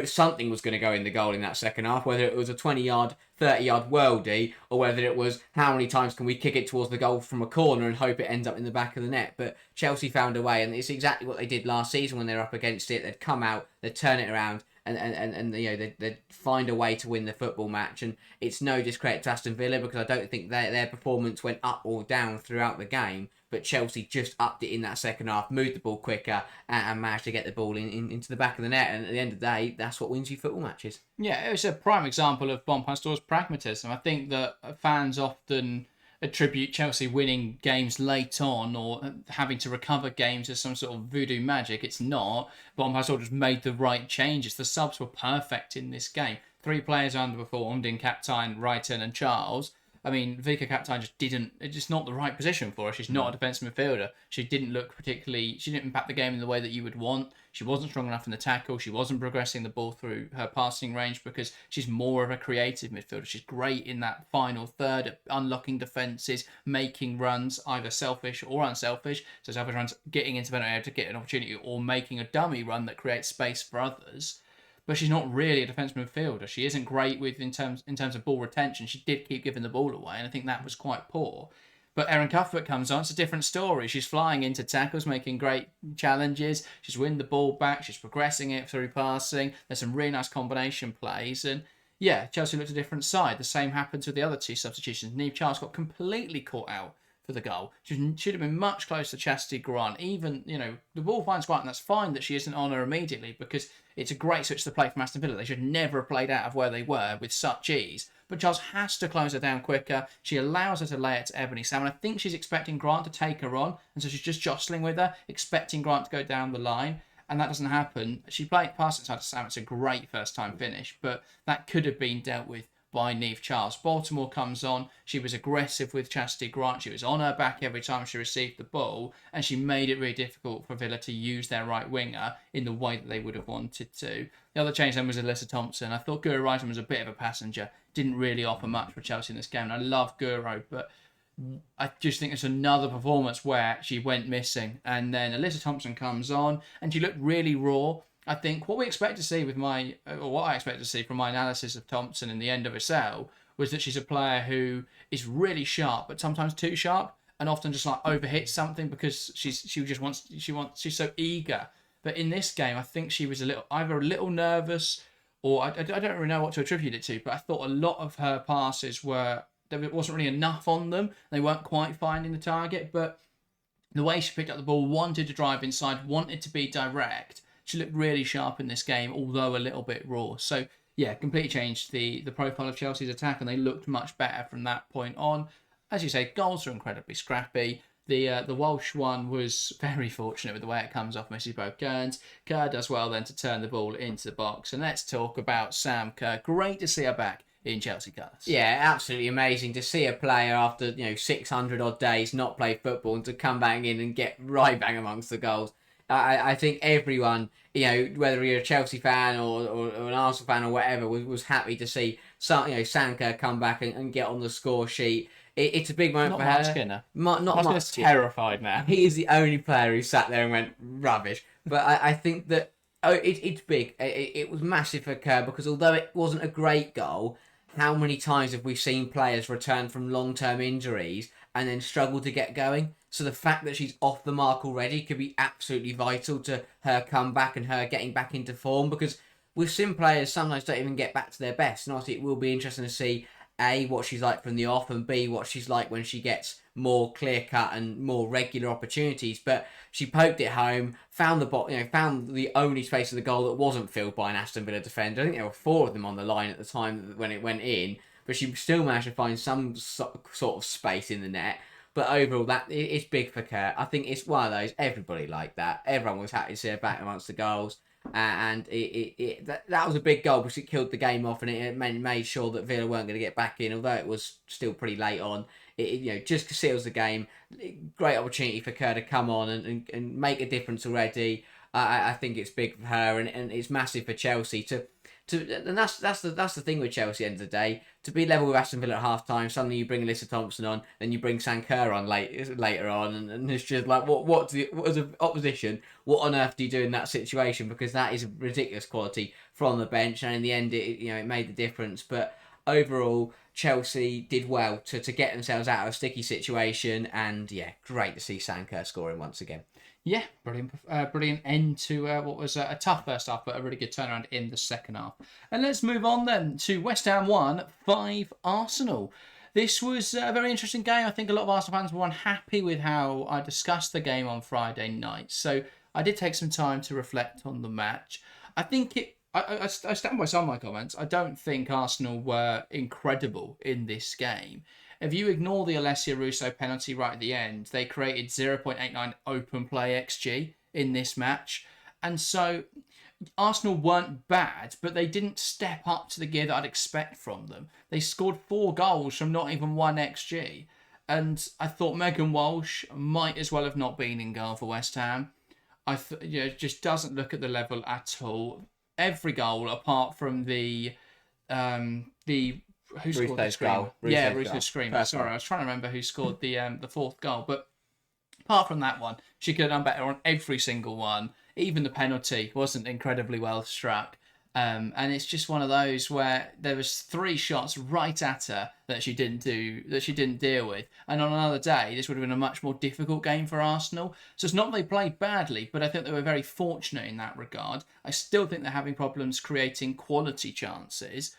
something was going to go in the goal in that second half, whether it was a 20-yard, 30-yard worldie, or whether it was how many times can we kick it towards the goal from a corner and hope it ends up in the back of the net. But Chelsea found a way, and it's exactly what they did last season when they were up against it. They'd come out, they'd turn it around, and they'd find a way to win the football match. And it's no discredit to Aston Villa, because I don't think their performance went up or down throughout the game, but Chelsea just upped it in that second half, moved the ball quicker, and managed to get the ball into the back of the net. And at the end of the day, that's what wins you football matches. Yeah, it's a prime example of Bonpastor's pragmatism. I think that fans often attribute Chelsea winning games late on or having to recover games as some sort of voodoo magic. It's not. Bonpastor just made the right changes. The subs were perfect in this game. 3 players underperformed in Kaptein, Wrighton and Charles, I mean, Vika Kaptein just didn't. It's just not the right position for her. She's not a defensive midfielder. She didn't look particularly. She didn't impact the game in the way that you would want. She wasn't strong enough in the tackle. She wasn't progressing the ball through her passing range because she's more of a creative midfielder. She's great in that final third at unlocking defences, making runs, either selfish or unselfish. So selfish runs, getting into the area to get an opportunity, or making a dummy run that creates space for others. But she's not really a defensive midfielder. She isn't great with in terms of ball retention. She did keep giving the ball away, and I think that was quite poor. But Erin Cuthbert comes on. It's a different story. She's flying into tackles, making great challenges. She's winning the ball back. She's progressing it through passing. There's some really nice combination plays. And yeah, Chelsea looked a different side. The same happened with the other two substitutions. Niamh Charles got completely caught out for the goal. She should have been much closer to Chastity Grant. Even, the ball finds Grant, and that's fine that she isn't on her immediately because it's a great switch to play from Aston Villa. They should never have played out of where they were with such ease. But Charles has to close her down quicker. She allows her to lay it to Ebony Sam, and I think she's expecting Grant to take her on, and so she's just jostling with her, expecting Grant to go down the line, and that doesn't happen. She played past inside to Sam. It's a great first-time finish, but that could have been dealt with by Niamh Charles. Baltimore comes on. She was aggressive with Chastity Grant. She was on her back every time she received the ball, and she made it really difficult for Villa to use their right winger in the way that they would have wanted to. The other change then was Alyssa Thompson. I thought Guro Reiten was a bit of a passenger. Didn't really offer much for Chelsea in this game. And I love Guro, but I just think it's another performance where she went missing. And then Alyssa Thompson comes on, and she looked really raw. I think what I expect to see from my analysis of Thompson in the NWSL was that she's a player who is really sharp, but sometimes too sharp, and often just like overhits something because she's so eager. But in this game, I think she was either a little nervous, or I don't really know what to attribute it to. But I thought a lot of her passes there wasn't really enough on them. They weren't quite finding the target, but the way she picked up the ball, wanted to drive inside, wanted to be direct. She looked really sharp in this game, although a little bit raw. So, yeah, completely changed the profile of Chelsea's attack, and they looked much better from that point on. As you say, goals are incredibly scrappy. The Welsh one was very fortunate with the way it comes off Mrs. Bo Kearns. Kerr does well then to turn the ball into the box. And let's talk about Sam Kerr. Great to see her back in Chelsea colours. Yeah, absolutely amazing to see a player after 600 odd days not play football and to come back in and get right bang amongst the goals. I think everyone, whether you're a Chelsea fan or an Arsenal fan or whatever, was happy to see Sam Kerr come back and get on the score sheet. It's a big moment for her. Not Mark Skinner. Terrified now. He is the only player who sat there and went rubbish. But I think that it's big. It was massive for Kerr because although it wasn't a great goal, how many times have we seen players return from long-term injuries and then struggle to get going? So the fact that she's off the mark already could be absolutely vital to her comeback and her getting back into form, because we've seen players sometimes don't even get back to their best. And obviously it will be interesting to see A, what she's like from the off, and B, what she's like when she gets more clear-cut and more regular opportunities. But she poked it home, found the only space of the goal that wasn't filled by an Aston Villa defender. I think there were 4 of them on the line at the time when it went in, but she still managed to find some sort of space in the net. But overall, it's big for Kerr. I think it's one of those, everybody liked that. Everyone was happy to see her back amongst the goals. And that was a big goal because it killed the game off, and it made sure that Villa weren't going to get back in, although it was still pretty late on. It just seals the game. Great opportunity for Kerr to come on and make a difference already. I think it's big for her, and it's massive for Chelsea and that's the thing with Chelsea at the end of the day. To be level with Aston Villa at half time, suddenly you bring Alyssa Thompson on, then you bring Sam Kerr on later on, and it's just like what as an opposition, what on earth do you do in that situation? Because that is a ridiculous quality from the bench, and in the end it made the difference. But overall, Chelsea did well to get themselves out of a sticky situation, and yeah, great to see Sam Kerr scoring once again. Yeah, brilliant end to what was a tough first half, but a really good turnaround in the second half. And let's move on then to West Ham 1, 5 Arsenal. This was a very interesting game. I think a lot of Arsenal fans were unhappy with how I discussed the game on Friday night. So I did take some time to reflect on the match. I think I stand by some of my comments. I don't think Arsenal were incredible in this game. If you ignore the Alessia Russo penalty right at the end, they created 0.89 open play XG in this match. And so Arsenal weren't bad, but they didn't step up to the gear that I'd expect from them. They scored 4 goals from not even 1 XG. And I thought Megan Walsh might as well have not been in goal for West Ham. It just doesn't look at the level at all. Every goal, apart from the who scored the screamer? Russo's screamer. Sorry, I was trying to remember who scored the 4th goal, but apart from that one, she could have done better on every single one. Even the penalty wasn't incredibly well struck. And it's just one of those where there was 3 shots right at her that she didn't deal with. And on another day, this would have been a much more difficult game for Arsenal. So it's not that they played badly, but I think they were very fortunate in that regard. I still think they're having problems creating quality chances,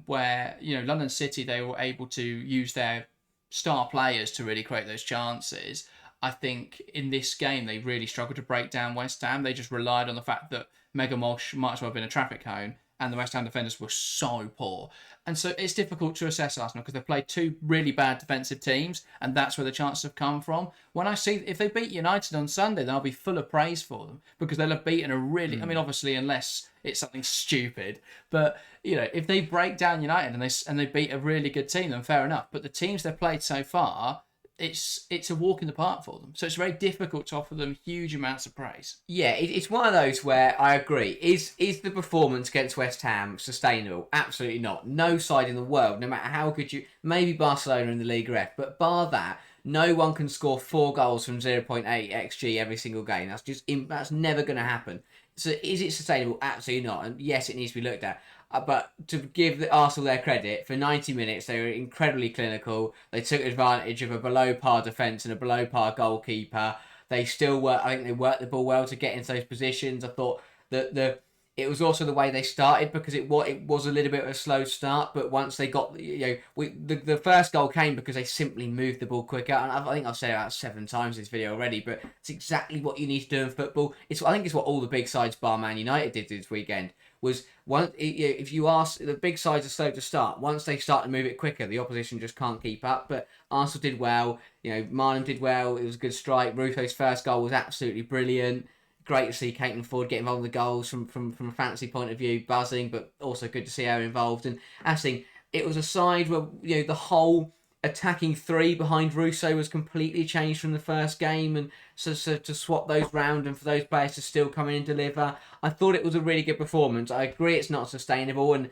where, London City, they were able to use their star players to really create those chances. I think in this game, they really struggled to break down West Ham. They just relied on the fact that Megan Walsh might as well have been a traffic cone, and the West Ham defenders were so poor. And so it's difficult to assess Arsenal because they've played 2 really bad defensive teams, and that's where the chances have come from. When I see, if they beat United on Sunday, then I'll be full of praise for them because they'll have beaten a really, I mean, obviously, unless it's something stupid, but, if they break down United and they beat a really good team, then fair enough. But the teams they've played so far, it's a walk in the park for them. So it's very difficult to offer them huge amounts of praise. Yeah, it's one of those where I agree. Is the performance against West Ham sustainable? Absolutely not. No side in the world, no matter how good maybe Barcelona in the Liga F, but bar that, no one can score 4 goals from 0.8 XG every single game. That's never going to happen. So is it sustainable? Absolutely not. And yes, it needs to be looked at. But to give the Arsenal their credit, for 90 minutes they were incredibly clinical. They took advantage of a below par defence and a below par goalkeeper. They still worked. I think they worked the ball well to get into those positions. I thought that it was also the way they started because it was a little bit of a slow start. But once they got the first goal came because they simply moved the ball quicker. And I think I've said it about 7 times in this video already. But it's exactly what you need to do in football. I think it's what all the big sides, bar Man United, did this weekend. Was if you ask, the big sides are slow to start. Once they start to move it quicker, the opposition just can't keep up. But Arsenal did well. Marnham did well. It was a good strike. Russo's first goal was absolutely brilliant. Great to see Caitlin Ford get involved in the goals from a fantasy point of view, buzzing, but also good to see her involved. And Aston, it was a side where the whole attacking 3 behind Russo was completely changed from the first game, and so to swap those round and for those players to still come in and deliver, I thought it was a really good performance. I agree it's not sustainable and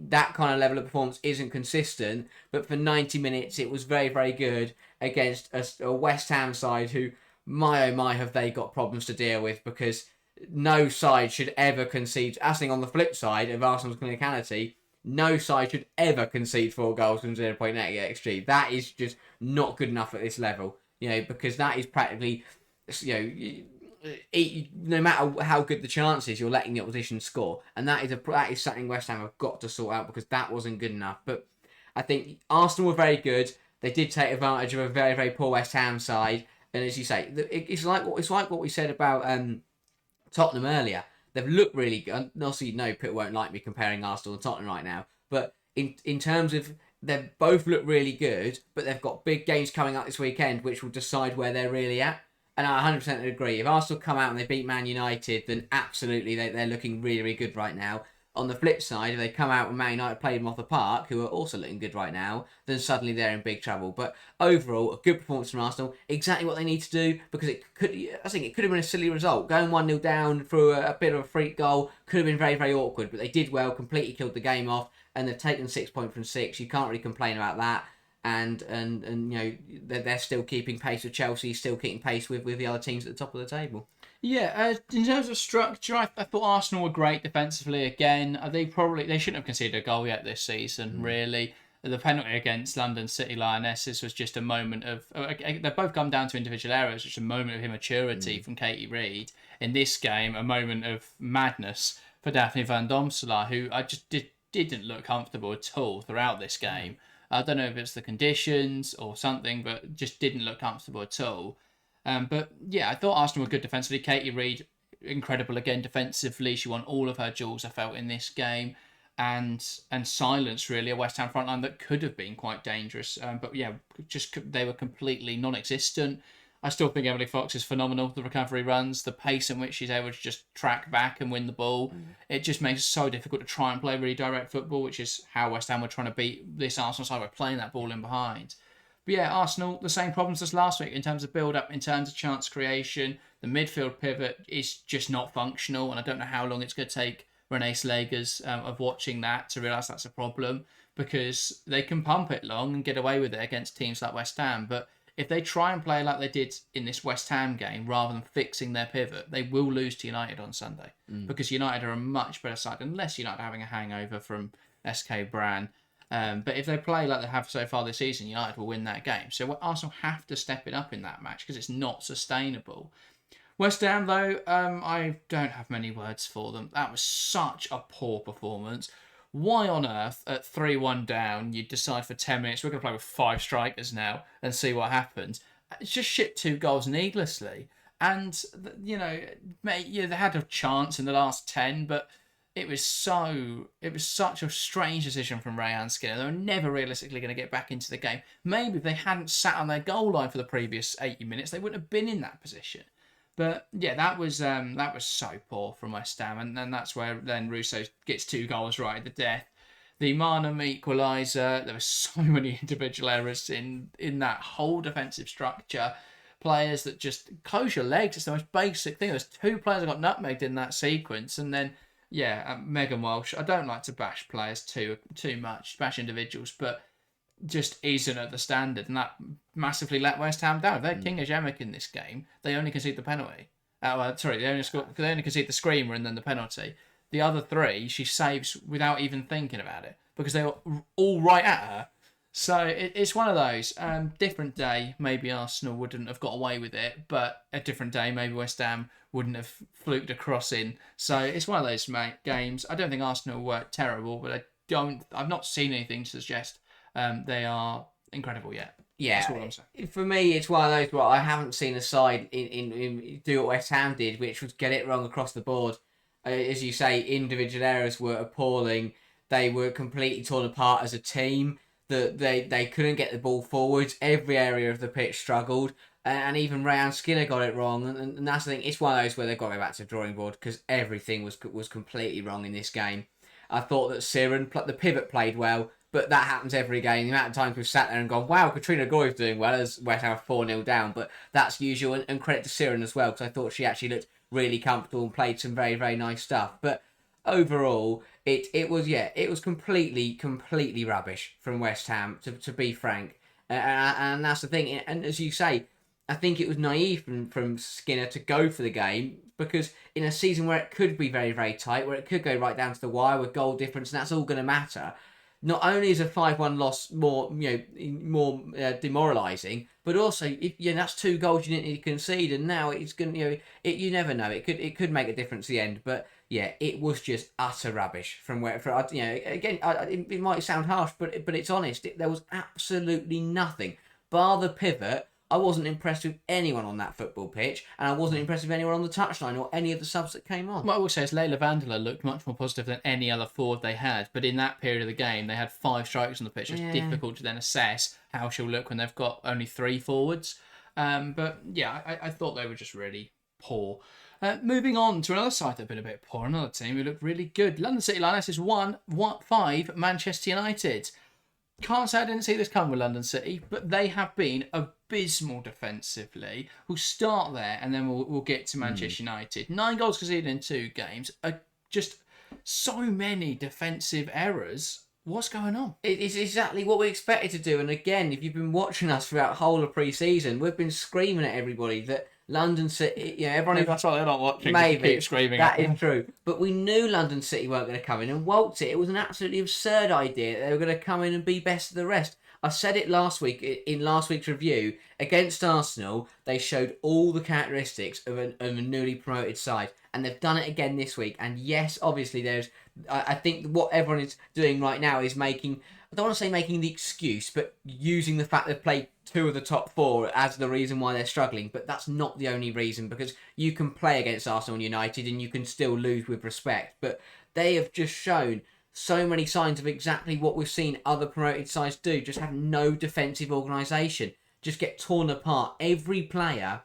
that kind of level of performance isn't consistent, but for 90 minutes it was very, very good against a West Ham side who, my oh my, have they got problems to deal with, because no side should ever concede. I think on the flip side of Arsenal's clinicality, no side should ever concede 4 goals from 0.8 XG. That is just not good enough at this level, because that is practically, no matter how good the chance is, you're letting the opposition score, and that is something West Ham have got to sort out because that wasn't good enough. But I think Arsenal were very good. They did take advantage of a very, very poor West Ham side, and as you say, it's like what we said about Tottenham earlier. They've looked really good. Obviously, people won't like me comparing Arsenal and Tottenham right now. But in terms of, they both look really good, but they've got big games coming up this weekend, which will decide where they're really at. And I 100% agree. If Arsenal come out and they beat Man United, then absolutely they're looking really, really good right now. On the flip side, if they come out and Man United play them off the park, who are also looking good right now, then suddenly they're in big trouble. But overall, a good performance from Arsenal. Exactly what they need to do, because I think it could have been a silly result. Going 1-0 down through a bit of a freak goal could have been very, very awkward. But they did well, completely killed the game off, and they've taken 6 points from 6. You can't really complain about that. And they're still keeping pace with Chelsea, still keeping pace with the other teams at the top of the table. Yeah, in terms of structure, I thought Arsenal were great defensively again. They shouldn't have conceded a goal yet this season, really. The penalty against London City Lionesses was just a moment of... They've both come down to individual errors, just a moment of immaturity from Katie Reid. In this game, a moment of madness for Daphne Van Domselaar, who I just didn't look comfortable at all throughout this game. I don't know if it's the conditions or something, but just didn't look comfortable at all. But yeah, I thought Arsenal were good defensively. Katie Reid, incredible again defensively. She won all of her duels, I felt, in this game. And silenced, really, a West Ham frontline that could have been quite dangerous. But yeah, they were completely non-existent. I still think Emily Fox is phenomenal. The recovery runs, the pace in which she's able to just track back and win the ball. It just makes it so difficult to try and play really direct football, which is how West Ham were trying to beat this Arsenal side by playing that ball in behind. But yeah, Arsenal, the same problems as last week in terms of build-up, in terms of chance creation. The midfield pivot is just not functional, and I don't know how long it's going to take Renee Slegers of watching that to realise that's a problem, because they can pump it long and get away with it against teams like West Ham. But if they try and play like they did in this West Ham game, rather than fixing their pivot, they will lose to United on Sunday, because United are a much better side, unless United are having a hangover from SK Bran. But if they play like they have so far this season, United will win that game. So Arsenal have to step it up in that match, because it's not sustainable. West Ham, though, I don't have many words for them. That was such a poor performance. Why on earth, at 3-1 down, you decide for 10 minutes, we're going to play with 5 strikers now and see what happens? It's just shipped 2 goals needlessly. And, you know, they had a chance in the last 10, but it was such a strange decision from Rayan Skinner. They were never realistically going to get back into the game. Maybe if they hadn't sat on their goal line for the previous 80 minutes, they wouldn't have been in that position. But yeah, that was so poor from West Ham, and then that's where then Russo gets 2 goals right at the death. The Marnham equaliser. There were so many individual errors in that whole defensive structure. Players that just close your legs. It's the most basic thing. There's 2 players that got nutmegged in that sequence, and then Megan Walsh. I don't like to bash players too much, bash individuals, but just isn't at the standard, and that massively let West Ham down. If they're King Ajemic in this game, they only concede the penalty. They only concede the screamer and then the penalty. The other 3 she saves without even thinking about it, because they were all right at her. So it's one of those. Different day, maybe Arsenal wouldn't have got away with it, but a different day, maybe West Ham wouldn't have fluked a cross in. So it's one of those games. I don't think Arsenal were terrible, but I've not seen anything to suggest they are incredible yet. Yeah, that's all I'm saying. For me, it's one of those where I haven't seen a side in do what West Ham did, which was get it wrong across the board. As you say, individual errors were appalling. They were completely torn apart as a team. They couldn't get the ball forwards. Every area of the pitch struggled. And even Rayan Skinner got it wrong. And that's the thing. It's one of those where they've got to go back to the drawing board, because everything was completely wrong in this game. I thought that Siren, the pivot, played well, but that happens every game. The amount of times we've sat there and gone, wow, Katrina Goy's doing well as West Ham 4-0 down. But that's usual, and credit to Siren as well, because I thought she actually looked really comfortable and played some very, very nice stuff. But overall, it was completely rubbish from West Ham, to be frank. And that's the thing. And as you say, I think it was naive from Skinner to go for the game, because in a season where it could be very, very tight, where it could go right down to the wire with goal difference, and that's all going to matter, not only is a 5-1 loss more demoralising, but also that's 2 goals you didn't need to concede, and now it's going you never know, it could make a difference at the end. But yeah, it was just utter rubbish from where again, it might sound harsh, but it's honest. There was absolutely nothing bar the pivot. I wasn't impressed with anyone on that football pitch, and I wasn't impressed with anyone on the touchline or any of the subs that came on. What I will say is Leila Vandela looked much more positive than any other forward they had, but in that period of the game, they had 5 strikers on the pitch. It's difficult to then assess how she'll look when they've got only 3 forwards. But yeah, I thought they were just really poor. Moving on to another side that have been a bit poor, another team who looked really good. London City Lionesses 1-5 Manchester United. Can't say I didn't see this coming with London City, but they have been abysmal defensively. We'll start there, and then we'll get to Manchester United. 9 goals conceded in 2 games. Just so many defensive errors. What's going on? It is exactly what we expected to do. And again, if you've been watching us throughout the whole of pre-season, we've been screaming at everybody that London City, everyone... That's why they're not watching. Maybe. Keep screaming. That is true. But we knew London City weren't going to come in and waltz it. It was an absolutely absurd idea. They were going to come in and be best of the rest. I said it last week, in last week's review. Against Arsenal, they showed all the characteristics of a newly promoted side. And they've done it again this week. And yes, obviously, I think what everyone is doing right now is making... I don't want to say making the excuse, but using the fact they've played 2 of the top 4 as the reason why they're struggling. But that's not the only reason, because you can play against Arsenal and United and you can still lose with respect. But they have just shown so many signs of exactly what we've seen other promoted sides do. Just have no defensive organisation. just get torn apart. Every player,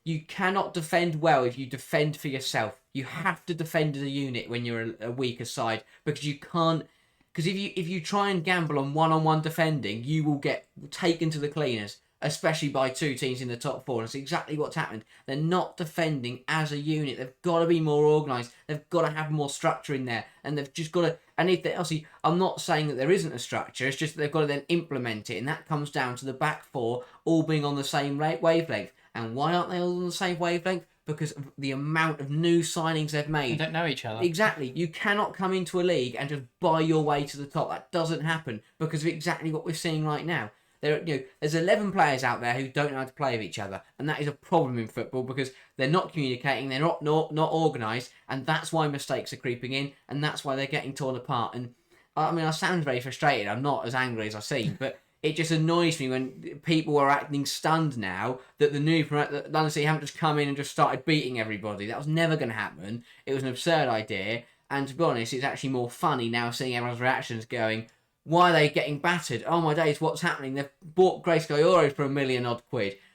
you cannot defend well if you defend for yourself. You have to defend as a unit when you're a weaker side, because you can't. Because if you try and gamble on one-on-one defending, you will get taken to the cleaners, especially by two teams in the top four. And it's exactly what's happened. They're not defending as a unit. They've got to be more organised. They've got to have more structure in there. And they've just got to... And if they, obviously, I'm not saying that there isn't a structure. It's just that they've got to then implement it. And that comes down to the back four all being on the same wavelength. And why aren't they all on the same wavelength? Because of the amount of new signings they've made. They don't know each other. Exactly. You cannot come into a league and just buy your way to the top. That doesn't happen because of exactly what we're seeing right now. There's 11 players out there who don't know how to play with each other, and that is a problem in football because they're not communicating, they're not organised, and that's why mistakes are creeping in, and that's why they're getting torn apart. And I mean, I sound very frustrated. I'm not as angry as I seem, but it just annoys me when people are acting stunned now that that London City haven't just come in and just started beating everybody. That was never going to happen. It was an absurd idea, and to be honest, it's actually more funny now seeing everyone's reactions going, why are they getting battered? Oh my days, what's happening? They've bought Grace Gayoro for £1 million odd,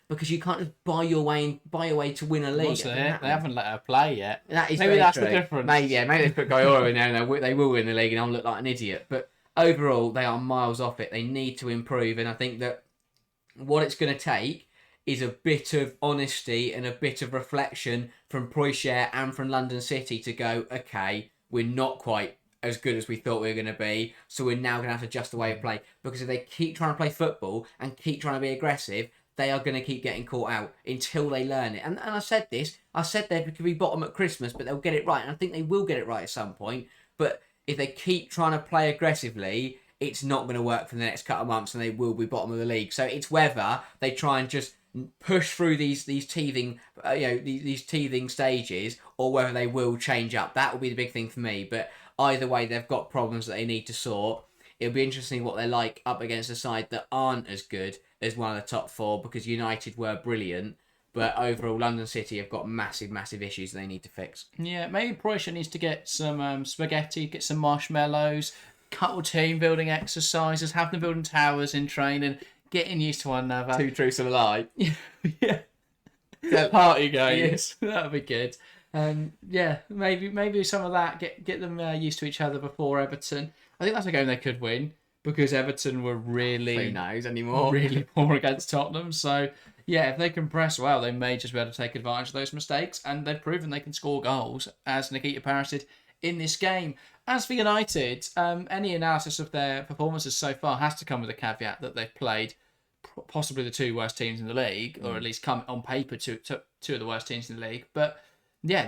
because you can't just buy your way to win a league. They haven't let her play yet. That is maybe that's true. The difference. Maybe they put Gayoro in there and they will win the league, and I'll look like an idiot. But overall, they are miles off it. They need to improve, and I think that what it's going to take is a bit of honesty and a bit of reflection from Proyshare and from London City to go, okay, we're not quite as good as we thought we were going to be, so we're now going to have to adjust the way of play. Because if they keep trying to play football and keep trying to be aggressive, they are going to keep getting caught out until they learn it. And I said they could be bottom at Christmas, but they'll get it right, and I think they will get it right at some point. But if they keep trying to play aggressively, it's not going to work for the next couple of months, and they will be bottom of the league. So it's whether they try and just push through these teething these teething stages, or whether they will change up. That will be the big thing for me. But either way, they've got problems that they need to sort. It'll be interesting what they're like up against a side that aren't as good as one of the top four, because United were brilliant. But overall, London City have got massive, massive issues they need to fix. Yeah, maybe Proyshare needs to get some spaghetti, get some marshmallows, couple team building exercises, have them building towers in training, getting used to one another. Two truths and a lie. Yeah. Party games. Yeah. That'd be good. Maybe some of that, get them used to each other before Everton. I think that's a game they could win, because Everton were really... Who knows anymore? Really poor against Tottenham. So, yeah, if they can press well, they may just be able to take advantage of those mistakes, and they've proven they can score goals, as Nikita Parris did in this game. As for United, any analysis of their performances so far has to come with a caveat that they've played possibly the two worst teams in the league, or at least come on paper two of the worst teams in the league. But yeah,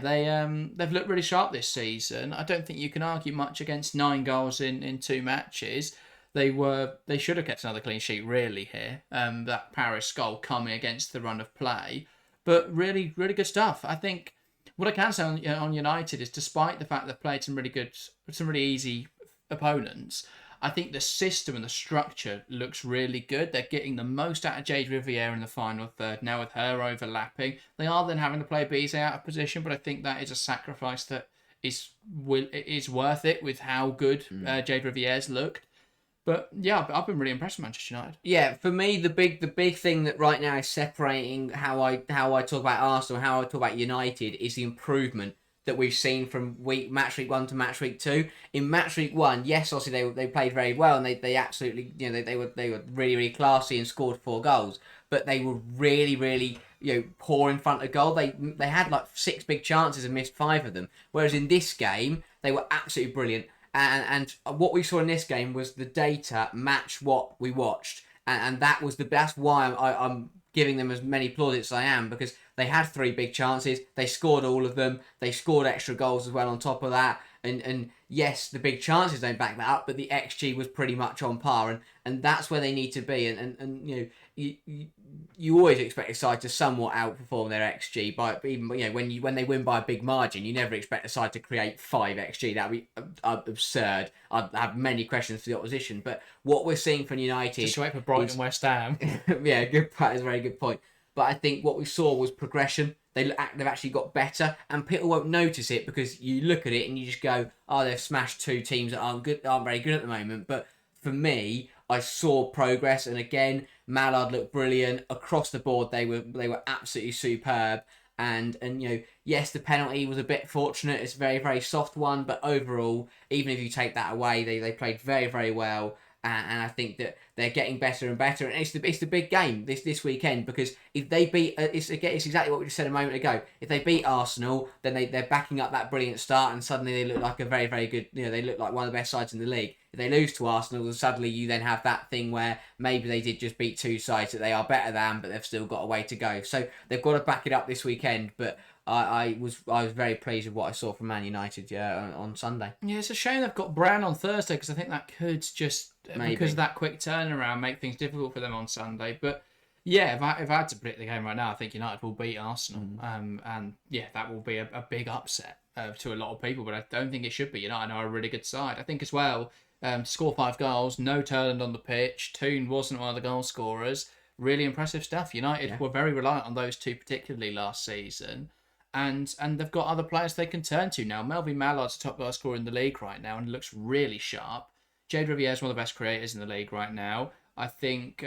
they've looked really sharp this season. I don't think you can argue much against 9 goals in 2 matches. They should have kept another clean sheet really here. That Paris goal coming against the run of play, but really, really good stuff. I think what I can say on United is, despite the fact they've played some really easy opponents, I think the system and the structure looks really good. They're getting the most out of Jade Riviere in the final third now, with her overlapping. They are then having to play Bizet out of position, but I think that is a sacrifice that is worth it with how good Jade Riviere's looked. But yeah, I've been really impressed with Manchester United. Yeah, for me, the big thing that right now is separating how I talk about Arsenal and how I talk about United is the improvement that we've seen from match week 1 to match week 2. In match week 1, yes, obviously they played very well, and they absolutely, they were really, really classy and scored 4 goals, but they were really, really poor in front of goal. They had like 6 big chances and missed 5 of them. Whereas in this game, they were absolutely brilliant. And what we saw in this game was the data match what we watched, and that's why I'm giving them as many plaudits as I am, because they had 3 big chances, they scored all of them, they scored extra goals as well on top of that, and yes, the big chances don't back that up, but the XG was pretty much on par, and that's where they need to be, and you always expect a side to somewhat outperform their XG, but even when they win by a big margin, you never expect a side to create 5 XG. That would be absurd. I'd have many questions for the opposition, but what we're seeing from United, just wait for Brighton and West Ham. Yeah, that is a very good point. But I think what we saw was progression. They've actually got better, and people won't notice it because you look at it and you just go, "Oh, they've smashed 2 teams that aren't very good at the moment." But for me, I saw progress, and again, Mallard looked brilliant across the board. They were absolutely superb. And yes, the penalty was a bit fortunate. It's a very, very soft one, but overall, even if you take that away, they played very, very well. And I think that they're getting better and better. And it's the big game this weekend, because if they beat, it's exactly what we just said a moment ago. If they beat Arsenal, then they're backing up that brilliant start, and suddenly they look like a very, very good, they look like one of the best sides in the league. If they lose to Arsenal, then suddenly you then have that thing where maybe they did just beat two sides that they are better than, but they've still got a way to go. So they've got to back it up this weekend. But I was very pleased with what I saw from Man United on Sunday. Yeah, it's a shame they've got Brown on Thursday, because I think that could just, because of that quick turnaround, make things difficult for them on Sunday. But yeah, if I had to predict the game right now, I think United will beat Arsenal. And yeah, that will be a big upset to a lot of people, but I don't think it should be. United are a really good side. I think as well, to score 5 goals, no Turland on the pitch. Toon wasn't one of the goal scorers. Really impressive stuff. United were very reliant on those two, particularly last season. And they've got other players they can turn to now. Melvin Mallard's the top goal scorer in the league right now and looks really sharp. Jade Riviere is one of the best creators in the league right now. I think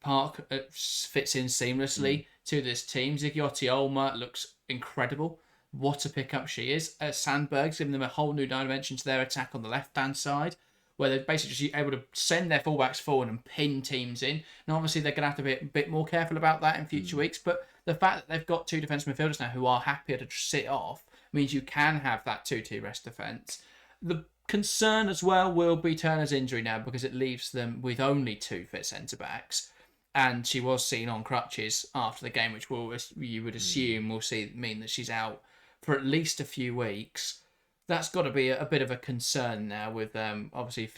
Park fits in seamlessly to this team. Zigiotti Olma looks incredible. What a pickup she is. Sandberg's giving them a whole new dimension to their attack on the left-hand side, where they're basically just able to send their fullbacks forward and pin teams in. Now, obviously, they're going to have to be a bit more careful about that in future weeks, but the fact that they've got 2 defensive midfielders now who are happier to sit off means you can have that 2-2 rest defence. The concern as well will be Turner's injury now, because it leaves them with only 2 fit centre-backs, and she was seen on crutches after the game, which you would assume will mean that she's out for at least a few weeks. That's got to be a bit of a concern now, with obviously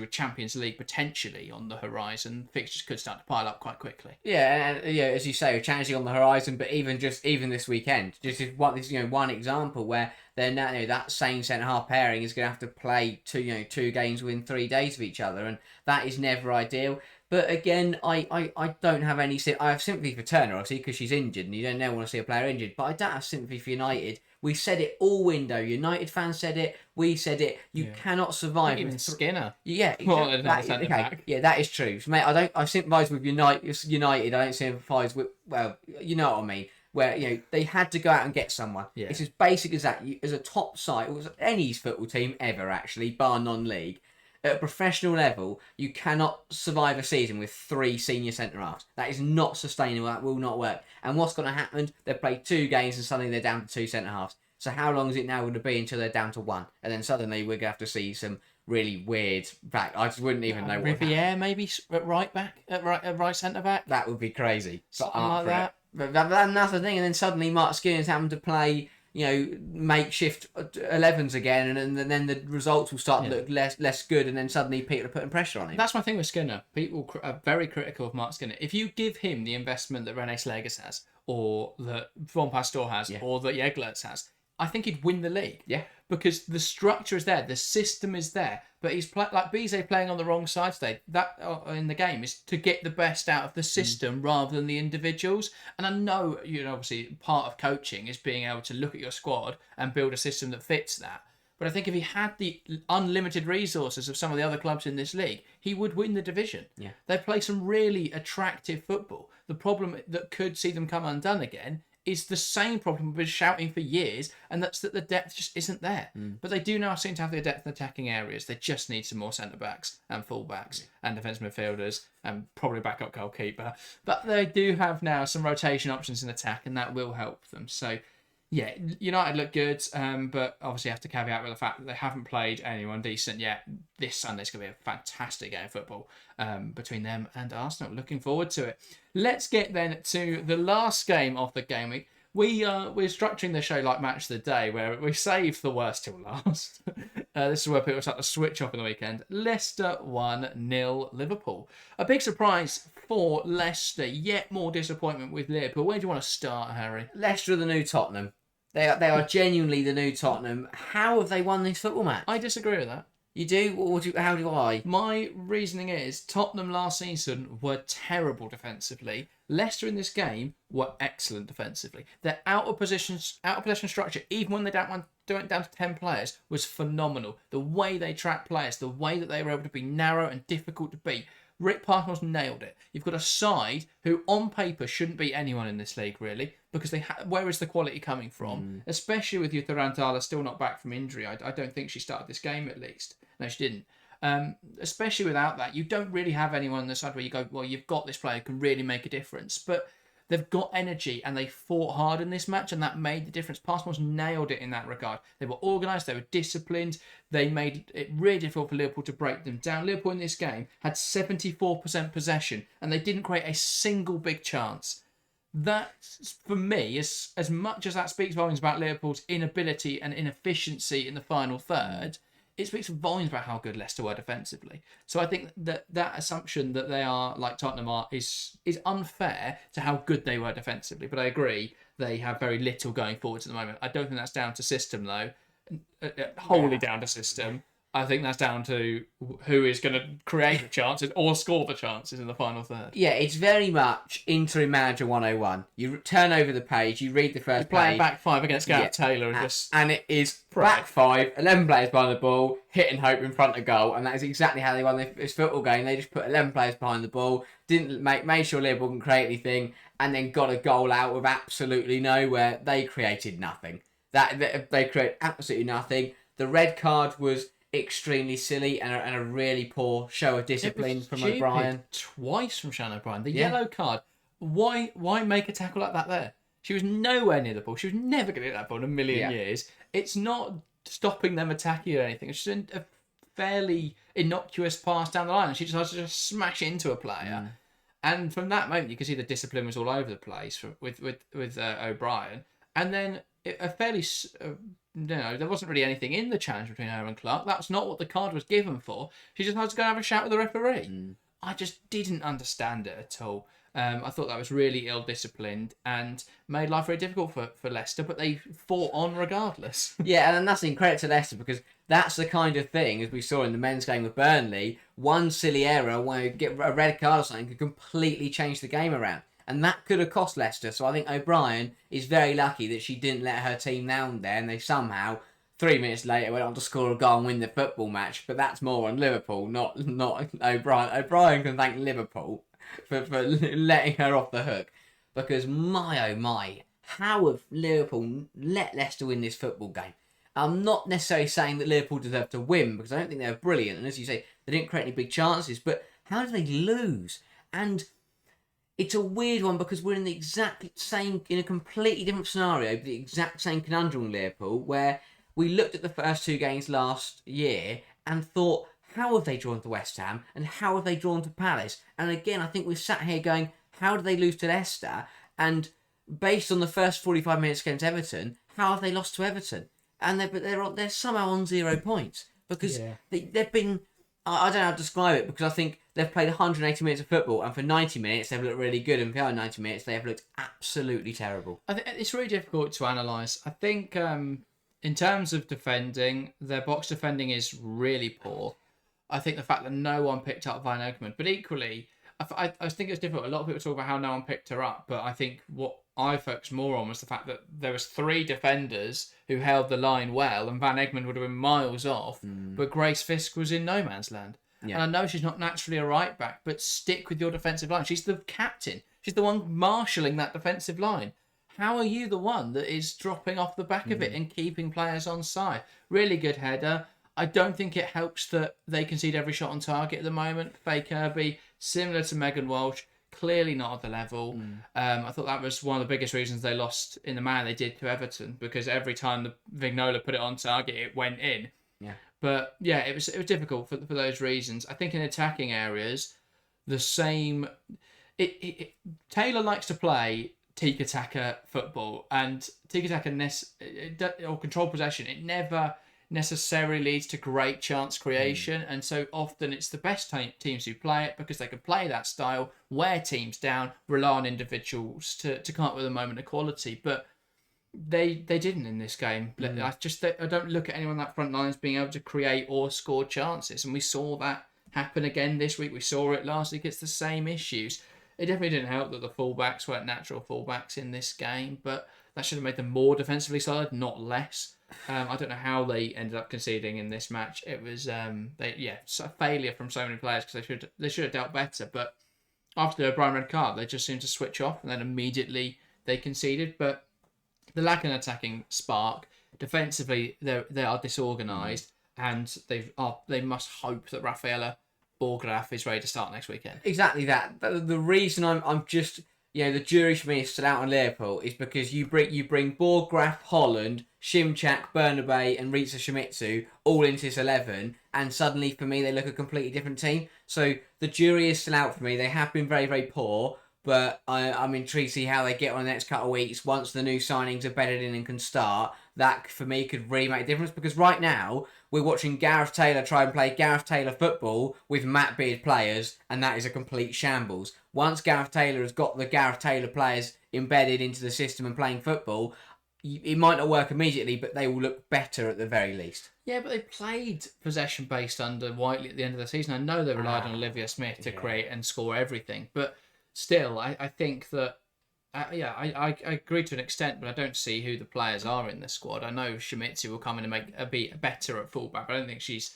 with Champions League potentially on the horizon. Fixtures could start to pile up quite quickly. Yeah, and as you say, Champions League on the horizon, but even this weekend, one example where they're now that same centre half pairing is going to have to play two games within 3 days of each other, and that is never ideal. But again, I don't have any. I have sympathy for Turner, obviously, because she's injured, and you don't never want to see a player injured. But I don't have sympathy for United. We said it all window. United fans said it. We said it. You cannot survive. Even Skinner. Yeah, exactly. Yeah, that is true, mate. I sympathise with United. I don't sympathise with. Well, you know what I mean. Where they had to go out and get someone. Yeah. It's as basic as that. As a top side, it was any football team ever, actually, bar non-league. At a professional level, you cannot survive a season with 3 senior centre-halves. That is not sustainable. That will not work. And what's going to happen? They've played 2 games and suddenly they're down to 2 centre-halves. So how long is it now going to be until they're down to 1? And then suddenly we're going to have to see some really weird back. I just wouldn't even know what Riviere maybe at right back, at right centre-back? That would be crazy. Something like that. But that's the thing. And then suddenly Mark Skinner's having to play makeshift 11s again, and then the results will start to look less good, and then suddenly people are putting pressure on him. That's my thing with Skinner. People are very critical of Mark Skinner. If you give him the investment that Lionesses has, or that Von Pastor has, or that Jeglertz has, I think he'd win the league. Yeah. Because the structure is there, the system is there, but he's like Bizet playing on the wrong side today. That in the game is to get the best out of the system rather than the individuals. And I know, obviously part of coaching is being able to look at your squad and build a system that fits that. But I think if he had the unlimited resources of some of the other clubs in this league, he would win the division. Yeah. They play some really attractive football. The problem that could see them come undone again is the same problem we've been shouting for years, and that's that the depth just isn't there. But they do now seem to have the depth in attacking areas. They just need some more centre-backs and full-backs and defensive midfielders and probably backup goalkeeper. But they do have now some rotation options in attack, and that will help them. So, yeah, United look good, but obviously have to caveat with the fact that they haven't played anyone decent yet. This Sunday's going to be a fantastic game of football between them and Arsenal. Looking forward to it. Let's get then to the last game of the game week. We're structuring the show like Match of the Day, where we save the worst till last. This is where people start to switch off in the weekend. Leicester 1-0 Liverpool. A big surprise for Leicester, yet more disappointment with Liverpool. Where do you want to start, Harry? Leicester are the new Tottenham. They are genuinely the new Tottenham. How have they won this football match? I disagree with that. You do? Or how do I? My reasoning is Tottenham last season were terrible defensively. Leicester in this game were excellent defensively. Their out of possession structure, even when they went down to 10 players, was phenomenal. The way they tracked players, the way that they were able to be narrow and difficult to beat, Rick Parknell's nailed it. You've got a side who, on paper, shouldn't beat anyone in this league, really, because where is the quality coming from? Especially with Tarantala still not back from injury. I don't think she started this game, at least. No, she didn't. Especially without that, you don't really have anyone on the side where you go, well, you've got this player who can really make a difference. But they've got energy and they fought hard in this match, and that made the difference. Passmos nailed it in that regard. They were organised, they were disciplined, they made it really difficult for Liverpool to break them down. Liverpool in this game had 74% possession and they didn't create a single big chance. That, for me, is as much as that speaks volumes about Liverpool's inability and inefficiency in the final third, it speaks volumes about how good Leicester were defensively. So I think that assumption that they are like Tottenham are is unfair to how good they were defensively. But I agree, they have very little going forwards at the moment. I don't think that's down to system, though. Wholly down to system. I think that's down to who is going to create the chances or score the chances in the final third. Yeah, it's very much interim manager 101. You turn over the page, you read the first page. Playing back five against Gareth Taylor and it is back five, 11 players behind the ball, hit and hope in front of goal, and that is exactly how they won this football game. They just put 11 players behind the ball, made sure Liverpool couldn't create anything, and then got a goal out of absolutely nowhere. They created nothing. They created absolutely nothing. The red card was extremely silly and a really poor show of discipline from O'Brien. Twice from Shannon O'Brien. The yellow card. Why make a tackle like that there? She was nowhere near the ball. She was never going to get that ball in a million years. It's not stopping them attacking or anything. It's just a fairly innocuous pass down the line, and she decides to just smash into a player. And from that moment, you can see the discipline was all over the place with O'Brien. And then a fairly... there wasn't really anything in the challenge between her and Clark. That's not what the card was given for. She just had to go and have a shout with the referee. I just didn't understand it at all. I thought that was really ill-disciplined and made life very difficult for Leicester, but they fought on regardless. Yeah, and that's in credit to Leicester, because that's the kind of thing, as we saw in the men's game with Burnley, one silly error where you get a red card or something could completely change the game around. And that could have cost Leicester. So I think O'Brien is very lucky that she didn't let her team down there, and they somehow, 3 minutes later, went on to score a goal and win the football match. But that's more on Liverpool, not O'Brien. O'Brien can thank Liverpool for letting her off the hook. Because my oh my, how have Liverpool let Leicester win this football game? I'm not necessarily saying that Liverpool deserve to win, because I don't think they were brilliant. And as you say, they didn't create any big chances. But how did they lose? And it's a weird one, because we're in the exact same, in a completely different scenario, the exact same conundrum with Liverpool, where we looked at the first two games last year and thought, how have they drawn to West Ham and how have they drawn to Palace? And again, I think we've sat here going, how did they lose to Leicester? And based on the first 45 minutes against Everton, how have they lost to Everton? And they're somehow on 0 points, because they've been... I don't know how to describe it, because I think they've played 180 minutes of football, and for 90 minutes they've looked really good, and for the other 90 minutes they have looked absolutely terrible. I think it's really difficult to analyse. I think in terms of defending, their box defending is really poor. I think the fact that no one picked up Van Ekman, but equally, I think it's difficult. A lot of people talk about how no one picked her up, but I think what I focused more on was the fact that there was 3 defenders who held the line well, and Van Egmond would have been miles off, but Grace Fisk was in no man's land. Yeah. And I know she's not naturally a right back, but stick with your defensive line. She's the captain. She's the one marshalling that defensive line. How are you the one that is dropping off the back of it and keeping players on side? Really good header. I don't think it helps that they concede every shot on target at the moment. Faye Kirby, similar to Megan Walsh, clearly not at the level. I thought that was one of the biggest reasons they lost in the manner they did to Everton, because every time the Vignola put it on target, it went in. Yeah. But yeah, it was difficult for those reasons. I think in attacking areas, the same. Taylor likes to play tiki-taka football, and tiki-taka or control possession. It never necessarily leads to great chance creation, and so often it's the best teams who play it, because they can play that style, wear teams down, rely on individuals to come up with a moment of quality. But they didn't in this game. I don't look at anyone on that front line as being able to create or score chances, and we saw that happen again this week. We saw it last week. It's the same issues. It definitely didn't help that the fullbacks weren't natural fullbacks in this game, but that should have made them more defensively solid, not less. I don't know how they ended up conceding in this match. It was a failure from so many players because they should have dealt better. But after the O'Brien red card, they just seemed to switch off, and then immediately they conceded. But the lack of an attacking spark, defensively they are disorganised, and they must hope that Rafaela Borgraf is ready to start next weekend. Exactly that. The reason I'm just the jury for me is still out on Liverpool is because you bring Borgraf, Holland, Šimčák, Bernabé, and Rica Shimizu all into this 11, and suddenly for me they look a completely different team. So the jury is still out for me. They have been very, very poor, but I'm intrigued to see how they get on the next couple of weeks once the new signings are bedded in and can start. That for me could really make a difference because right now we're watching Gareth Taylor try and play Gareth Taylor football with Matt Beard players, and that is a complete shambles. Once Gareth Taylor has got the Gareth Taylor players embedded into the system and playing football, it might not work immediately, but they will look better at the very least. Yeah, but they played possession based under Whiteley at the end of the season. I know they relied on Olivia Smith to create and score everything, but still, I think that I agree to an extent, but I don't see who the players are in the squad. I know Shimizu will come in and make a bit better at fullback, but I don't think she's,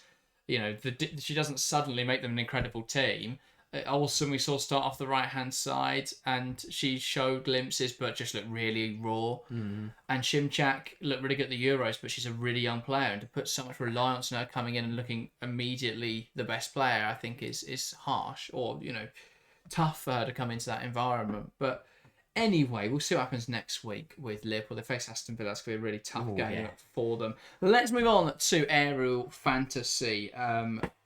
she doesn't suddenly make them an incredible team. Olsen we saw start off the right-hand side, and she showed glimpses, but just looked really raw. And Šimčák looked really good at the Euros, but she's a really young player, and to put so much reliance on her coming in and looking immediately the best player, I think is harsh, or tough for her to come into that environment. But anyway, we'll see what happens next week with Liverpool. They face Aston Villa. That's going to be a really tough game for them. Let's move on to Aerial Fantasy.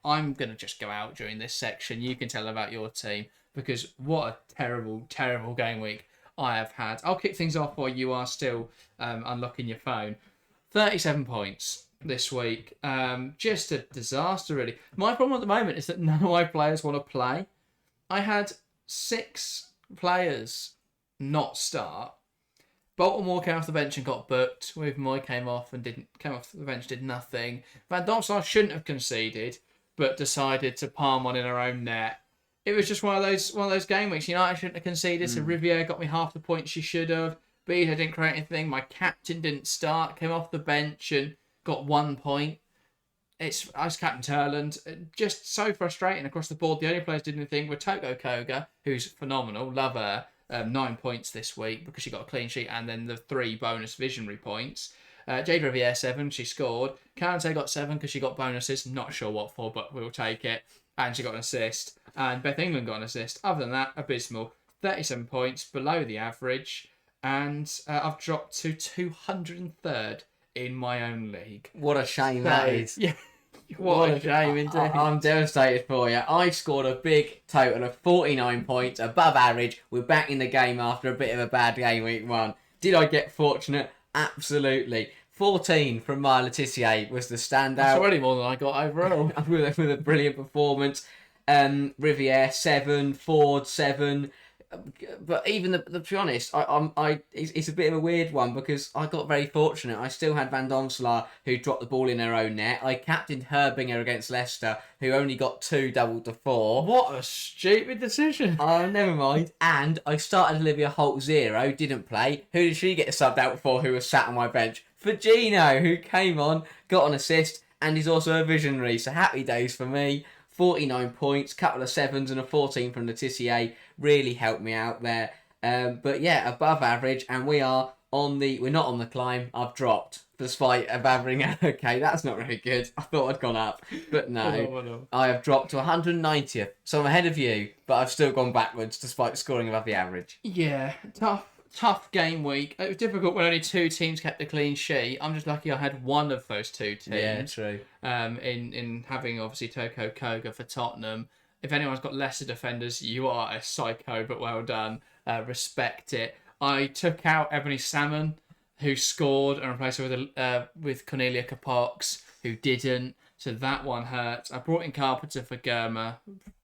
I'm going to just go out during this section. You can tell about your team, because what a terrible, terrible game week I have had. I'll kick things off while you are still unlocking your phone. 37 points this week. Just a disaster, really. My problem at the moment is that none of my players want to play. I had 6 players not start. Baltimore came off the bench and got booked. With Moy came off the bench, did nothing. Van Donselaar shouldn't have conceded, but decided to palm one in her own net. It was just one of those game weeks. United shouldn't have conceded, so Riviere got me half the points she should have. Beta didn't create anything. My captain didn't start, came off the bench and got 1 point. I was Captain Turland. Just so frustrating across the board. The only players did anything were Toko Koga, who's phenomenal, love her. 9 points this week because she got a clean sheet, and then the 3 bonus visionary points. Jade Riviere 7, she scored. Kante got 7 because she got bonuses, not sure what for, but we'll take it. And she got an assist. And Beth England got an assist. Other than that, abysmal. 37 points, below the average. And I've dropped to 203rd in my own league. What a shame that is. Yeah. What a shame indeed. I'm devastated for you. I scored a big total of 49 points, above average. We're back in the game after a bit of a bad game week 1. Did I get fortunate? Absolutely. 14 from Maya Letitia was the standout. That's already more than I got overall. with a brilliant performance. Riviere 7, Ford 7. But even to be honest, it's a bit of a weird one because I got very fortunate. I still had Van Donselaar, who dropped the ball in her own net. I captained Herbinger against Leicester, who only got 2 doubled to 4. What a stupid decision. Oh, never mind. And I started Olivia Holt 0, didn't play. Who did she get subbed out for, who was sat on my bench? For Gino, who came on, got an assist, and is also a visionary. So happy days for me. 49 points, couple of 7s and a 14 from Letitia really helped me out there. But yeah, above average, and we're not on the climb. I've dropped despite of averaging. Okay, that's not very good. I thought I'd gone up, but no. I have dropped to 190th, so I'm ahead of you, but I've still gone backwards despite scoring above the average. Yeah, tough game week. It was difficult when only 2 teams kept a clean sheet. I'm just lucky I had one of those 2 teams. Yeah, true. In having obviously Toko Koga for Tottenham. If anyone's got lesser defenders, you are a psycho, but well done. Respect it. I took out Ebony Salmon, who scored, and replaced her with Cornelia Capox, who didn't. So that one hurt. I brought in Carpenter for Germa.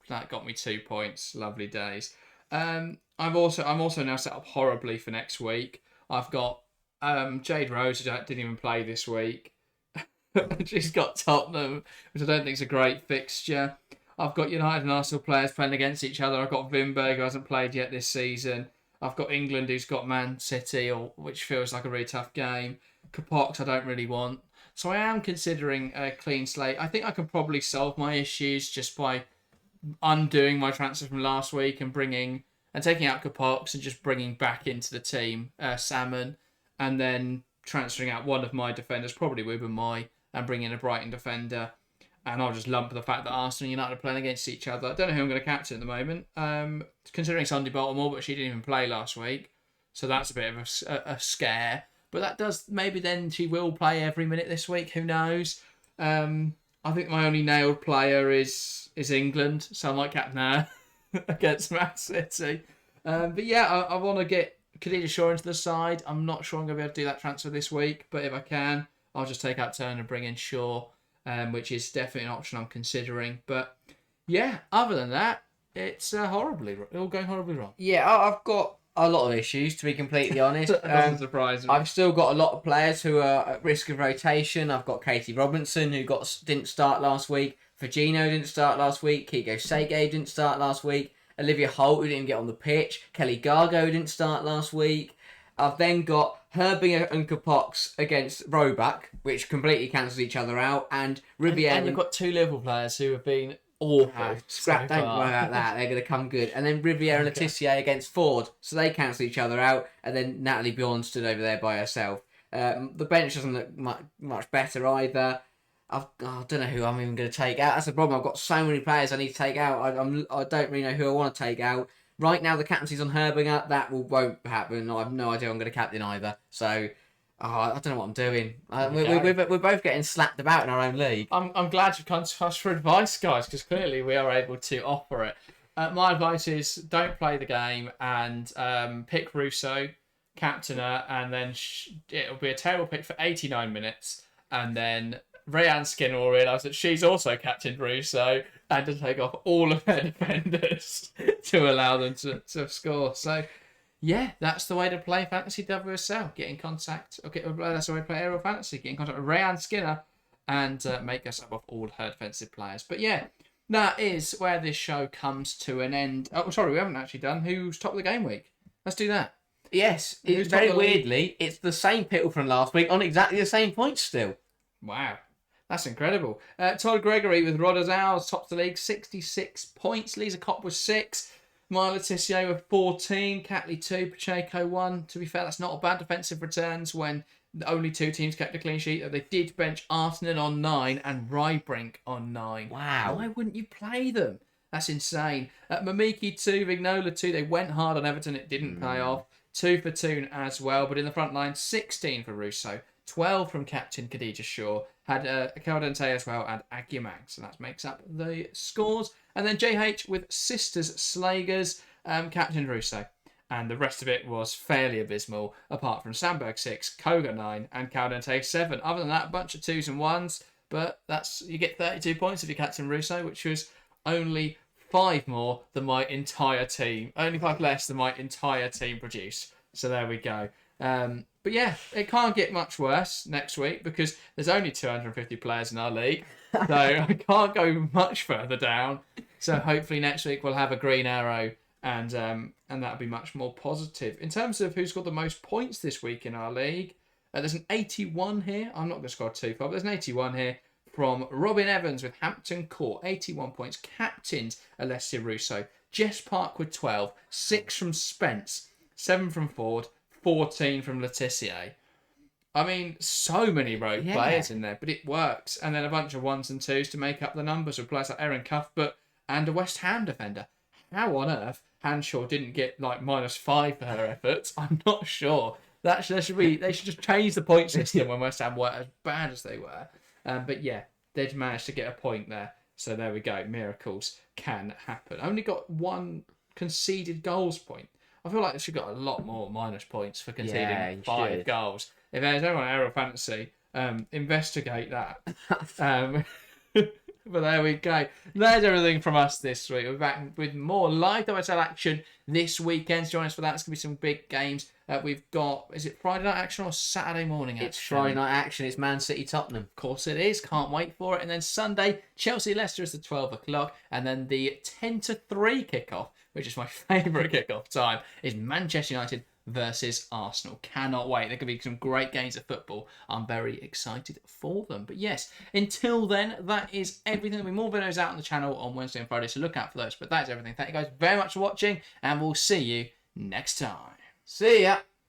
That got me 2 points. Lovely days. I'm also now set up horribly for next week. I've got Jade Rose, who didn't even play this week. She's got Tottenham, which I don't think is a great fixture. I've got United and Arsenal players playing against each other. I've got Wimberg, who hasn't played yet this season. I've got England, who's got Man City, which feels like a really tough game. Capox I don't really want. So I am considering a clean slate. I think I can probably solve my issues just by undoing my transfer from last week and taking out Capox and just bringing back into the team Salmon, and then transferring out one of my defenders, probably Wubben, and bringing in a Brighton defender. And I'll just lump the fact that Aston and United are playing against each other. I don't know who I'm going to captain at the moment. Considering Sunday Baltimore, but she didn't even play last week. So that's a bit of a scare. But that does, maybe then she will play every minute this week. Who knows? I think my only nailed player is England. So I might captain her against Man City. But yeah, I want to get Khadija Shaw into the side. I'm not sure I'm going to be able to do that transfer this week. But if I can, I'll just take out Turner and bring in Shaw. Which is definitely an option I'm considering. But yeah, other than that, it's all going horribly wrong. Yeah, I've got a lot of issues, to be completely honest. That doesn't surprise me. I've still got a lot of players who are at risk of rotation. I've got Katie Robinson, who didn't start last week. Fagino didn't start last week. Kigo Sege didn't start last week. Olivia Holt, who didn't get on the pitch. Kelly Gargo didn't start last week. I've then got Herbinger and Capox against Roebuck, which completely cancels each other out, and Riviere. And you've got two Liverpool players who have been awful. Don't worry about that. They're going to come good. And then Riviere and Letitia against Ford, so they cancel each other out. And then Natalie Bjorn stood over there by herself. The bench doesn't look much better either. I don't know who I'm even going to take out. That's the problem. I've got so many players I need to take out. I don't really know who I want to take out. Right now, the captaincy's on Herbinger. That won't happen. I have no idea I'm going to captain either. So, I don't know what I'm doing. We're both getting slapped about in our own league. I'm glad you've come to us for advice, guys, because clearly we are able to offer it. My advice is don't play the game and pick Russo, captain her, and then it'll be a terrible pick for 89 minutes. And then Rayanne Skinner will realise that she's also captained Russo and to take off all of their defenders to allow them to score. So, yeah, that's the way to play Fantasy WSL. Get in contact. Okay, that's the way to play Aerial Fantasy. Get in contact with Rayanne Skinner and make us up off all her defensive players. But yeah, that is where this show comes to an end. Oh, sorry, we haven't actually done who's top of the game week. Let's do that. Yes, it's very weirdly, it's the same people from last week on exactly the same points still. Wow. That's incredible. Todd Gregory with Rodders Owls, tops the league, 66 points. Lisa Kopp with 6. Marla Tissier with 14. Catley 2. Pacheco 1. To be fair, that's not a bad defensive returns when only 2 teams kept a clean sheet. They did bench Arsenal on 9 and Ryebrink on 9. Wow. Why wouldn't you play them? That's insane. Mamiki 2. Vignola 2. They went hard on Everton. It didn't pay off. 2 for Toon as well. But in the front line, 16 for Russo. 12 from captain Khadija Shaw, had Caldente as well, and Aguimang. So that makes up the scores. And then JH with Sisters Slagers, captain Russo. And the rest of it was fairly abysmal, apart from Sandberg 6, Koga 9, and Caldente 7. Other than that, a bunch of 2s and 1s, but you get 32 points if you captain Russo, which was only 5 more than my entire team. Only 5 less than my entire team produced. So there we go. But yeah, it can't get much worse next week because there's only 250 players in our league. So I can't go much further down. So hopefully next week we'll have a green arrow and that'll be much more positive. In terms of who's got the most points this week in our league, there's an 81 here. I'm not going to score too far, but there's an 81 here from Robin Evans with Hampton Court. 81 points. Captained Alessia Russo. Jess Park with 12. 6 from Spence. 7 from Ford. 14 from Letitia. I mean, so many rogue players in there, but it works. And then a bunch of 1s and 2s to make up the numbers with players like Erin Cuthbert and a West Ham defender. How on earth Hanshaw didn't get like -5 for her efforts? I'm not sure. They should just change the point system when West Ham were as bad as they were. But yeah, they'd managed to get a point there. So there we go. Miracles can happen. Only got 1 conceded goals point. I feel like they should got a lot more minus points for conceding 5 goals. If there's anyone in Aero Fantasy, investigate that. But there we go. There's everything from us this week. We're back with more live WSL action this weekend. Join us for that. It's going to be some big games. We've got, is it Friday night action or Saturday morning action? It's Friday night action. It's Man City Tottenham. Of course it is. Can't wait for it. And then Sunday, Chelsea Leicester is the 12 o'clock. And then the 10 to 3 kickoff, which is my favourite kickoff time, is Manchester United versus Arsenal. Cannot wait. There could be some great games of football. I'm very excited for them. But yes, until then, that is everything. There'll be more videos out on the channel on Wednesday and Friday, so look out for those. But that's everything. Thank you guys very much for watching, and we'll see you next time. See ya.